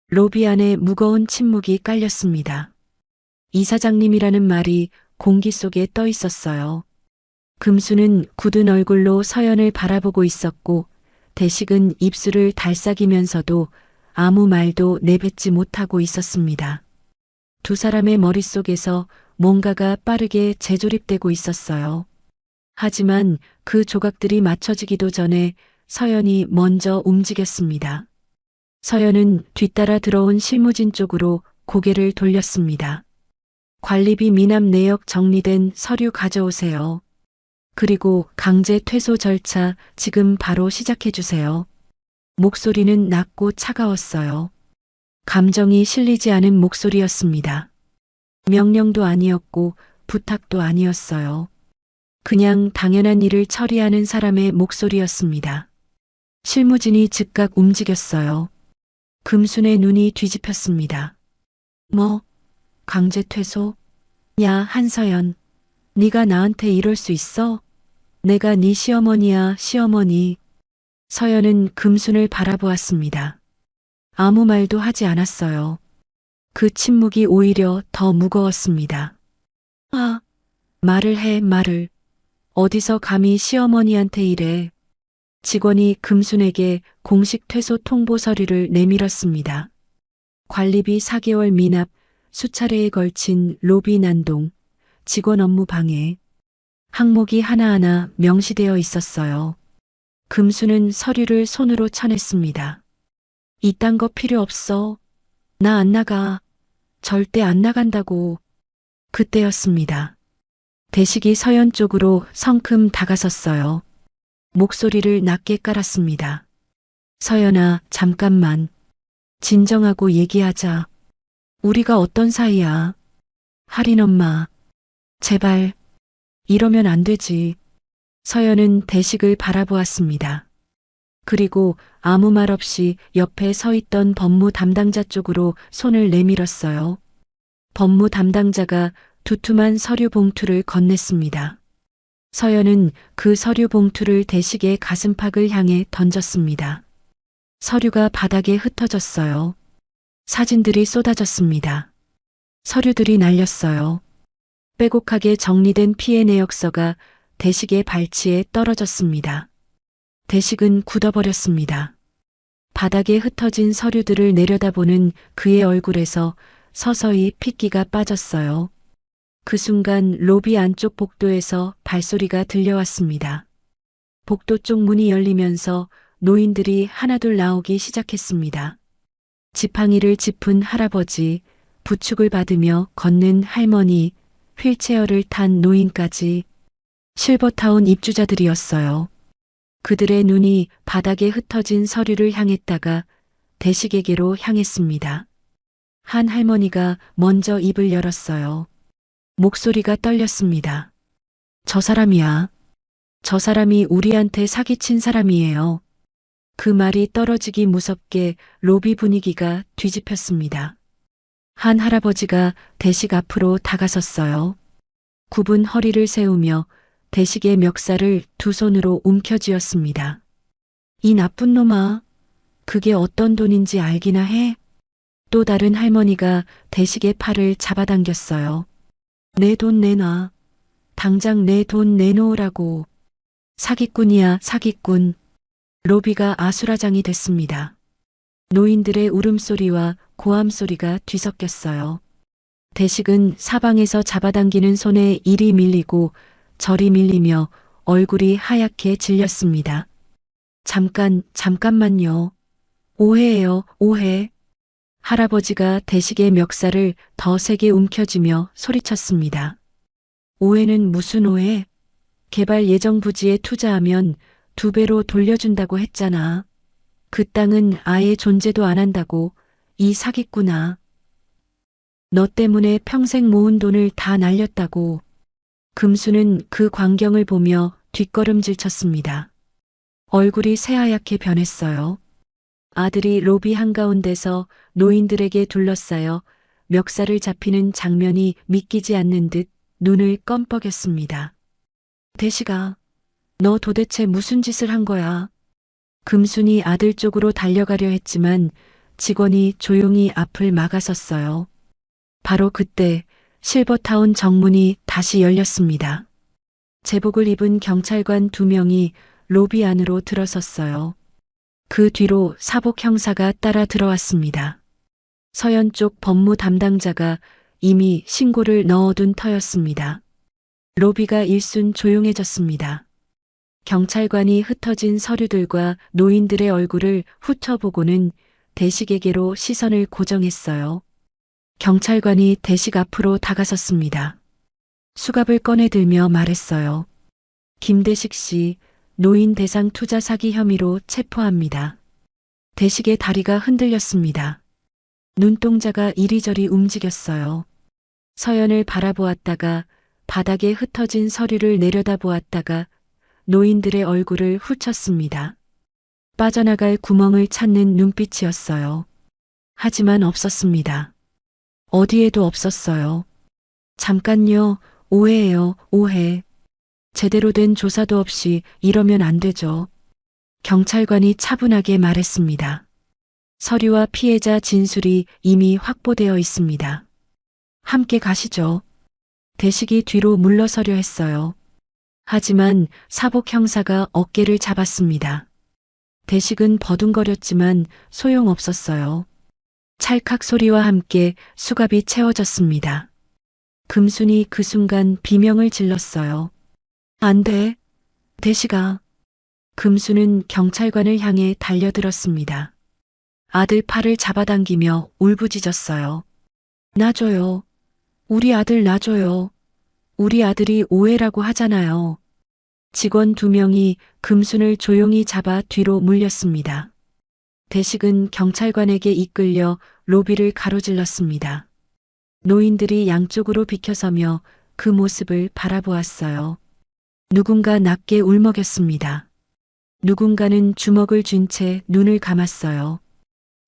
S2: 로비 안에 무거운 침묵이 깔렸습니다. 이사장님이라는 말이 공기 속에 떠 있었어요. 금수는 굳은 얼굴로 서연을 바라보고 있었고 대식은 입술을 달싹이면서도 아무 말도 내뱉지 못하고 있었습니다. 두 사람의 머릿속에서 뭔가가 빠르게 재조립되고 있었어요. 하지만 그 조각들이 맞춰지기도 전에 서연이 먼저 움직였습니다. 서연은 뒤따라 들어온 실무진 쪽으로 고개를 돌렸습니다. 관리비 미납 내역 정리된 서류 가져오세요. 그리고 강제 퇴소 절차 지금 바로 시작해 주세요. 목소리는 낮고 차가웠어요. 감정이 실리지 않은 목소리였습니다. 명령도 아니었고 부탁도 아니었어요. 그냥 당연한 일을 처리하는 사람의 목소리였습니다. 실무진이 즉각 움직였어요. 금순의 눈이 뒤집혔습니다. 뭐? 강제 퇴소? 야, 한서연. 네가 나한테 이럴 수 있어? 내가 네 시어머니야, 시어머니. 서연은 금순을 바라보았습니다. 아무 말도 하지 않았어요. 그 침묵이 오히려 더 무거웠습니다. 아, 말을 해, 말을. 어디서 감히 시어머니한테 이래. 직원이 금순에게 공식 퇴소 통보 서류를 내밀었습니다. 관리비 4개월 미납, 수차례에 걸친 로비 난동, 직원 업무 방해. 항목이 하나하나 명시되어 있었어요. 금수는 서류를 손으로 쳐냈습니다. 이딴 거 필요 없어. 나 안 나가. 절대 안 나간다고. 그때였습니다. 대식이 서연 쪽으로 성큼 다가섰어요. 목소리를 낮게 깔았습니다. 서연아, 잠깐만. 진정하고 얘기하자. 우리가 어떤 사이야? 할인 엄마. 제발. 이러면 안 되지. 서연은 대식을 바라보았습니다. 그리고 아무 말 없이 옆에 서 있던 법무 담당자 쪽으로 손을 내밀었어요. 법무 담당자가 두툼한 서류 봉투를 건넸습니다. 서연은 그 서류 봉투를 대식의 가슴팍을 향해 던졌습니다. 서류가 바닥에 흩어졌어요. 사진들이 쏟아졌습니다. 서류들이 날렸어요. 빼곡하게 정리된 피해 내역서가 대식의 발치에 떨어졌습니다. 대식은 굳어버렸습니다. 바닥에 흩어진 서류들을 내려다보는 그의 얼굴에서 서서히 핏기가 빠졌어요. 그 순간 로비 안쪽 복도에서 발소리가 들려왔습니다. 복도 쪽 문이 열리면서 노인들이 하나둘 나오기 시작했습니다. 지팡이를 짚은 할아버지, 부축을 받으며 걷는 할머니, 휠체어를 탄 노인까지 실버타운 입주자들이었어요. 그들의 눈이 바닥에 흩어진 서류를 향했다가 대식에게로 향했습니다. 한 할머니가 먼저 입을 열었어요. 목소리가 떨렸습니다. 저 사람이야. 저 사람이 우리한테 사기친 사람이에요. 그 말이 떨어지기 무섭게 로비 분위기가 뒤집혔습니다. 한 할아버지가 대식 앞으로 다가섰어요. 굽은 허리를 세우며 대식의 멱살을 두 손으로 움켜쥐었습니다. 이 나쁜 놈아, 그게 어떤 돈인지 알기나 해? 또 다른 할머니가 대식의 팔을 잡아당겼어요. 내 돈 내놔. 당장 내 돈 내놓으라고. 사기꾼이야, 사기꾼. 로비가 아수라장이 됐습니다. 노인들의 울음소리와 고함소리가 뒤섞였어요. 대식은 사방에서 잡아당기는 손에 이리 밀리고 저리 밀리며 얼굴이 하얗게 질렸습니다. 잠깐만요. 오해예요, 오해. 할아버지가 대식의 멱살을 더 세게 움켜쥐며 소리쳤습니다. 오해는 무슨 오해? 개발 예정 부지에 투자하면 2배로 돌려준다고 했잖아. 그 땅은 아예 존재도 안 한다고, 이 사기꾼아. 너 때문에 평생 모은 돈을 다 날렸다고. 금수는 그 광경을 보며 뒷걸음질 쳤습니다. 얼굴이 새하얗게 변했어요. 아들이 로비 한가운데서 노인들에게 둘러싸여 멱살을 잡히는 장면이 믿기지 않는 듯 눈을 껌뻑였습니다. 대식아, 너 도대체 무슨 짓을 한 거야? 금순이 아들 쪽으로 달려가려 했지만 직원이 조용히 앞을 막아섰어요. 바로 그때 실버타운 정문이 다시 열렸습니다. 제복을 입은 경찰관 2명이 로비 안으로 들어섰어요. 그 뒤로 사복 형사가 따라 들어왔습니다. 서현 쪽 법무 담당자가 이미 신고를 넣어둔 터였습니다. 로비가 일순 조용해졌습니다. 경찰관이 흩어진 서류들과 노인들의 얼굴을 훑어보고는 대식에게로 시선을 고정했어요. 경찰관이 대식 앞으로 다가섰습니다. 수갑을 꺼내들며 말했어요. 김대식 씨, 노인 대상 투자 사기 혐의로 체포합니다. 대식의 다리가 흔들렸습니다. 눈동자가 이리저리 움직였어요. 서연을 바라보았다가 바닥에 흩어진 서류를 내려다보았다가 노인들의 얼굴을 훑쳤습니다. 빠져나갈 구멍을 찾는 눈빛이었어요. 하지만 없었습니다. 어디에도 없었어요. 잠깐요, 오해예요, 오해. 제대로 된 조사도 없이 이러면 안 되죠. 경찰관이 차분하게 말했습니다. 서류와 피해자 진술이 이미 확보되어 있습니다. 함께 가시죠. 대식이 뒤로 물러서려 했어요. 하지만 사복 형사가 어깨를 잡았습니다. 대식은 버둥거렸지만 소용없었어요. 찰칵 소리와 함께 수갑이 채워졌습니다. 금순이 그 순간 비명을 질렀어요. 안 돼. 대식아. 금수는 경찰관을 향해 달려들었습니다. 아들 팔을 잡아당기며 울부짖었어요. 놔줘요. 우리 아들 놔줘요. 우리 아들이 오해라고 하잖아요. 직원 2명이 금순을 조용히 잡아 뒤로 물렸습니다. 대식은 경찰관에게 이끌려 로비를 가로질렀습니다. 노인들이 양쪽으로 비켜서며 그 모습을 바라보았어요. 누군가 낮게 울먹였습니다. 누군가는 주먹을 쥔 채 눈을 감았어요.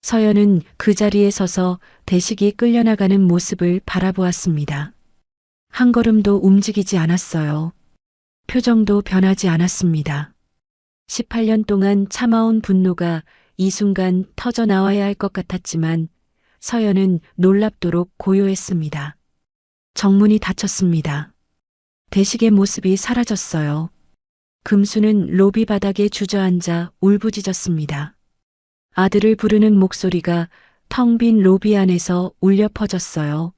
S2: 서연은 그 자리에 서서 대식이 끌려나가는 모습을 바라보았습니다. 한 걸음도 움직이지 않았어요. 표정도 변하지 않았습니다. 18년 동안 참아온 분노가 이 순간 터져 나와야 할 것 같았지만 서연은 놀랍도록 고요했습니다. 정문이 닫혔습니다. 대식의 모습이 사라졌어요. 금수는 로비 바닥에 주저앉아 울부짖었습니다. 아들을 부르는 목소리가 텅 빈 로비 안에서 울려 퍼졌어요.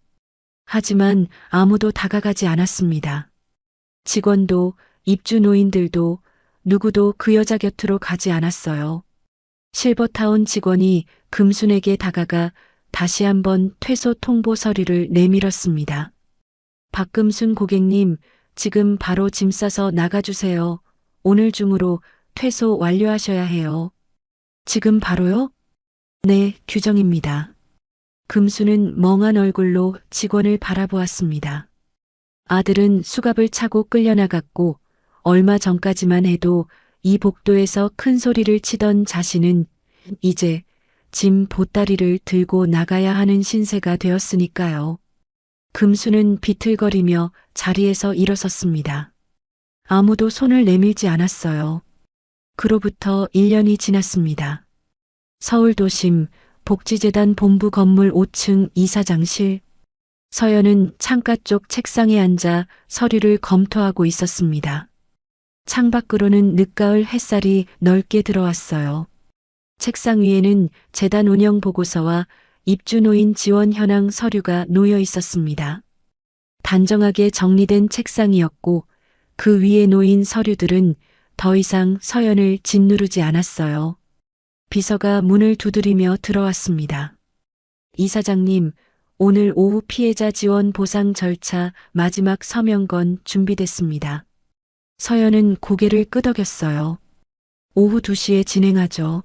S2: 하지만 아무도 다가가지 않았습니다. 직원도 입주 노인들도 누구도 그 여자 곁으로 가지 않았어요. 실버타운 직원이 금순에게 다가가 다시 한번 퇴소 통보 서류를 내밀었습니다. 박금순 고객님, 지금 바로 짐 싸서 나가주세요. 오늘 중으로 퇴소 완료하셔야 해요. 지금 바로요? 네, 규정입니다. 금수는 멍한 얼굴로 직원을 바라보았습니다. 아들은 수갑을 차고 끌려나갔고 얼마 전까지만 해도 이 복도에서 큰 소리를 치던 자신은 이제 짐 보따리를 들고 나가야 하는 신세가 되었으니까요. 금수는 비틀거리며 자리에서 일어섰습니다. 아무도 손을 내밀지 않았어요. 그로부터 1년이 지났습니다. 서울도심 복지재단 본부 건물 5층 이사장실. 서연은 창가 쪽 책상에 앉아 서류를 검토하고 있었습니다. 창밖으로는 늦가을 햇살이 넓게 들어왔어요. 책상 위에는 재단 운영 보고서와 입주노인 지원 현황 서류가 놓여 있었습니다. 단정하게 정리된 책상이었고 그 위에 놓인 서류들은 더 이상 서연을 짓누르지 않았어요. 비서가 문을 두드리며 들어왔습니다. 이사장님, 오늘 오후 피해자 지원 보상 절차 마지막 서명건 준비됐습니다. 서연은 고개를 끄덕였어요. 오후 2시에 진행하죠.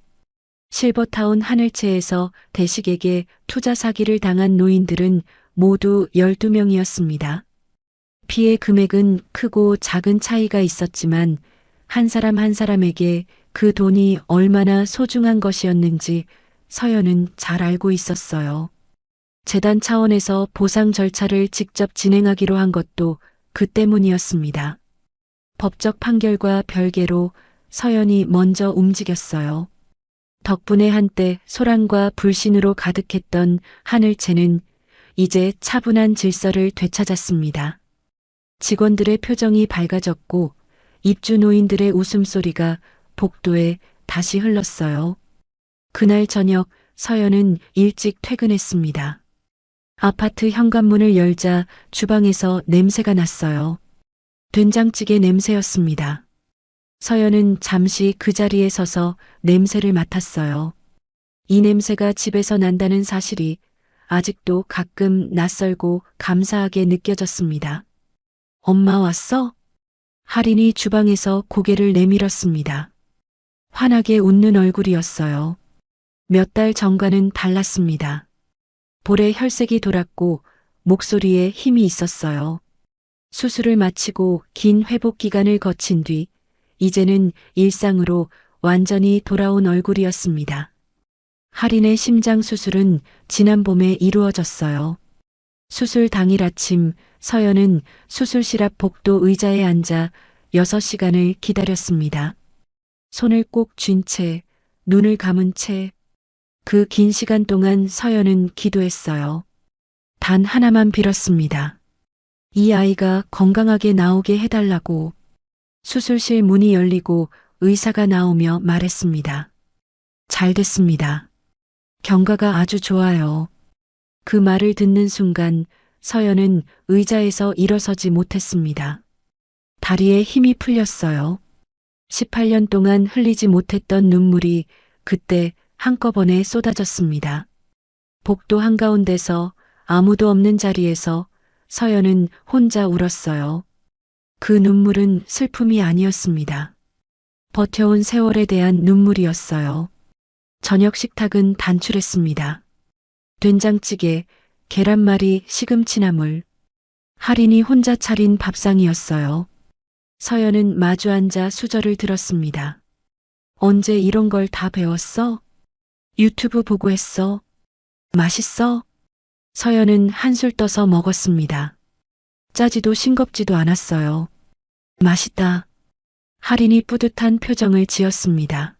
S2: 실버타운 하늘채에서 대식에게 투자 사기를 당한 노인들은 모두 12명이었습니다. 피해 금액은 크고 작은 차이가 있었지만 한 사람 한 사람에게 그 돈이 얼마나 소중한 것이었는지 서연은 잘 알고 있었어요. 재단 차원에서 보상 절차를 직접 진행하기로 한 것도 그 때문이었습니다. 법적 판결과 별개로 서연이 먼저 움직였어요. 덕분에 한때 소란과 불신으로 가득했던 하늘채는 이제 차분한 질서를 되찾았습니다. 직원들의 표정이 밝아졌고 입주 노인들의 웃음소리가 복도에 다시 흘렀어요. 그날 저녁 서연은 일찍 퇴근했습니다. 아파트 현관문을 열자 주방에서 냄새가 났어요. 된장찌개 냄새였습니다. 서연은 잠시 그 자리에 서서 냄새를 맡았어요. 이 냄새가 집에서 난다는 사실이 아직도 가끔 낯설고 감사하게 느껴졌습니다. 엄마 왔어? 할인이 주방에서 고개를 내밀었습니다. 환하게 웃는 얼굴이었어요. 몇 달 전과는 달랐습니다. 볼에 혈색이 돌았고 목소리에 힘이 있었어요. 수술을 마치고 긴 회복 기간을 거친 뒤 이제는 일상으로 완전히 돌아온 얼굴이었습니다. 할인의 심장 수술은 지난 봄에 이루어졌어요. 수술 당일 아침 서연은 수술실 앞 복도 의자에 앉아 6시간을 기다렸습니다. 손을 꼭 쥔 채, 눈을 감은 채, 그 긴 시간 동안 서연은 기도했어요. 단 하나만 빌었습니다. 이 아이가 건강하게 나오게 해달라고. 수술실 문이 열리고 의사가 나오며 말했습니다. 잘 됐습니다. 경과가 아주 좋아요. 그 말을 듣는 순간 서연은 의자에서 일어서지 못했습니다. 다리에 힘이 풀렸어요. 18년 동안 흘리지 못했던 눈물이 그때 한꺼번에 쏟아졌습니다. 복도 한가운데서 아무도 없는 자리에서 서연은 혼자 울었어요. 그 눈물은 슬픔이 아니었습니다. 버텨온 세월에 대한 눈물이었어요. 저녁 식탁은 단출했습니다. 된장찌개, 계란말이, 시금치나물. 할인이 혼자 차린 밥상이었어요. 서연은 마주 앉아 수저를 들었습니다. 언제 이런 걸 다 배웠어? 유튜브 보고 했어? 맛있어? 서연은 한술 떠서 먹었습니다. 짜지도 싱겁지도 않았어요. 맛있다. 할인이 뿌듯한 표정을 지었습니다.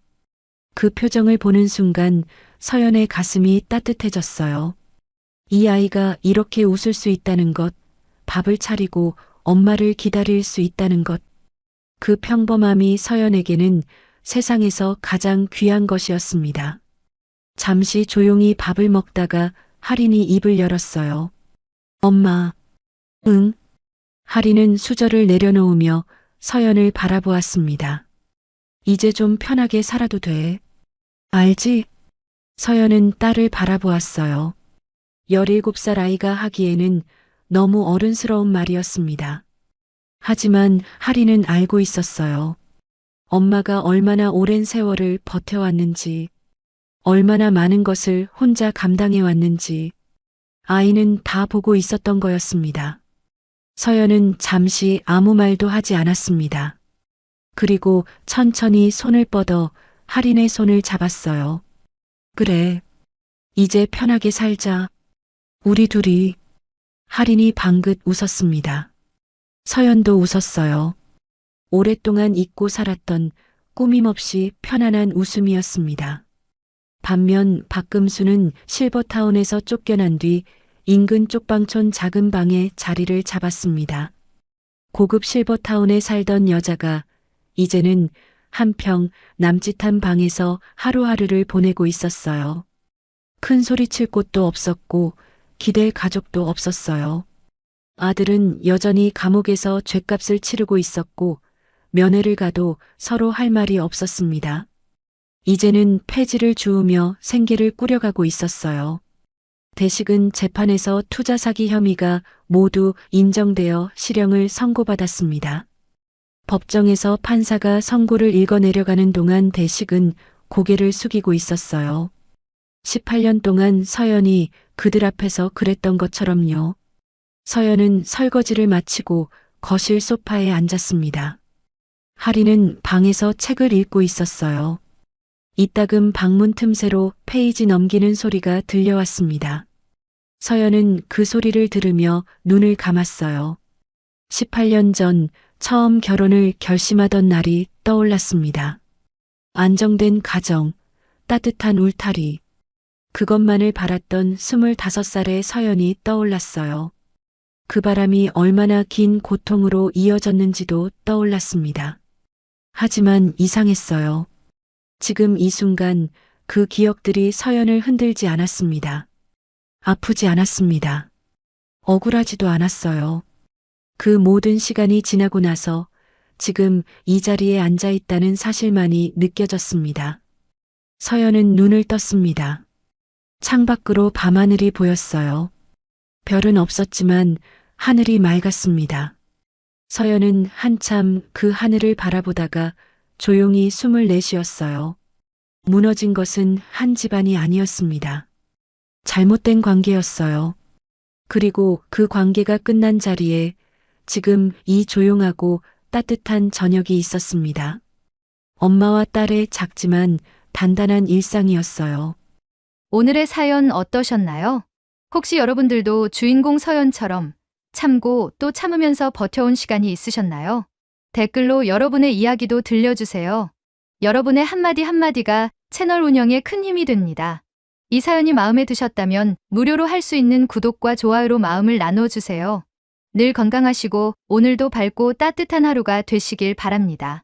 S2: 그 표정을 보는 순간 서연의 가슴이 따뜻해졌어요. 이 아이가 이렇게 웃을 수 있다는 것, 밥을 차리고 엄마를 기다릴 수 있다는 것, 그 평범함이 서연에게는 세상에서 가장 귀한 것이었습니다. 잠시 조용히 밥을 먹다가 할인이 입을 열었어요. 엄마. 응? 할인은 수저를 내려놓으며 서연을 바라보았습니다. 이제 좀 편하게 살아도 돼. 알지? 서연은 딸을 바라보았어요. 17살 아이가 하기에는 너무 어른스러운 말이었습니다. 하지만 할인은 알고 있었어요. 엄마가 얼마나 오랜 세월을 버텨왔는지, 얼마나 많은 것을 혼자 감당해왔는지, 아이는 다 보고 있었던 거였습니다. 서연은 잠시 아무 말도 하지 않았습니다. 그리고 천천히 손을 뻗어 할인의 손을 잡았어요. 그래. 이제 편하게 살자. 우리 둘이. 할인이 방긋 웃었습니다. 서연도 웃었어요. 오랫동안 잊고 살았던 꾸밈없이 편안한 웃음이었습니다. 반면 박금수는 실버타운에서 쫓겨난 뒤 인근 쪽방촌 작은 방에 자리를 잡았습니다. 고급 실버타운에 살던 여자가 이제는 한평 남짓한 방에서 하루하루를 보내고 있었어요. 큰 소리 칠 곳도 없었고 기댈 가족도 없었어요. 아들은 여전히 감옥에서 죗값을 치르고 있었고 면회를 가도 서로 할 말이 없었습니다. 이제는 폐지를 주우며 생계를 꾸려가고 있었어요. 대식은 재판에서 투자 사기 혐의가 모두 인정되어 실형을 선고받았습니다. 법정에서 판사가 선고를 읽어내려가는 동안 대식은 고개를 숙이고 있었어요. 18년 동안 서연이 그들 앞에서 그랬던 것처럼요. 서연은 설거지를 마치고 거실 소파에 앉았습니다. 할인은 방에서 책을 읽고 있었어요. 이따금 방문 틈새로 페이지 넘기는 소리가 들려왔습니다. 서연은 그 소리를 들으며 눈을 감았어요. 18년 전 처음 결혼을 결심하던 날이 떠올랐습니다. 안정된 가정, 따뜻한 울타리, 그것만을 바랐던 25살의 서연이 떠올랐어요. 그 바람이 얼마나 긴 고통으로 이어졌는지도 떠올랐습니다. 하지만 이상했어요. 지금 이 순간 그 기억들이 서연을 흔들지 않았습니다. 아프지 않았습니다. 억울하지도 않았어요. 그 모든 시간이 지나고 나서 지금 이 자리에 앉아 있다는 사실만이 느껴졌습니다. 서연은 눈을 떴습니다. 창밖으로 밤하늘이 보였어요. 별은 없었지만 하늘이 맑았습니다. 서연은 한참 그 하늘을 바라보다가 조용히 숨을 내쉬었어요. 무너진 것은 한 집안이 아니었습니다. 잘못된 관계였어요. 그리고 그 관계가 끝난 자리에 지금 이 조용하고 따뜻한 저녁이 있었습니다. 엄마와 딸의 작지만 단단한 일상이었어요.
S3: 오늘의 사연 어떠셨나요? 혹시 여러분들도 주인공 서연처럼 참고 또 참으면서 버텨온 시간이 있으셨나요? 댓글로 여러분의 이야기도 들려주세요. 여러분의 한마디 한마디가 채널 운영에 큰 힘이 됩니다. 이 사연이 마음에 드셨다면 무료로 할 수 있는 구독과 좋아요로 마음을 나눠주세요. 늘 건강하시고 오늘도 밝고 따뜻한 하루가 되시길 바랍니다.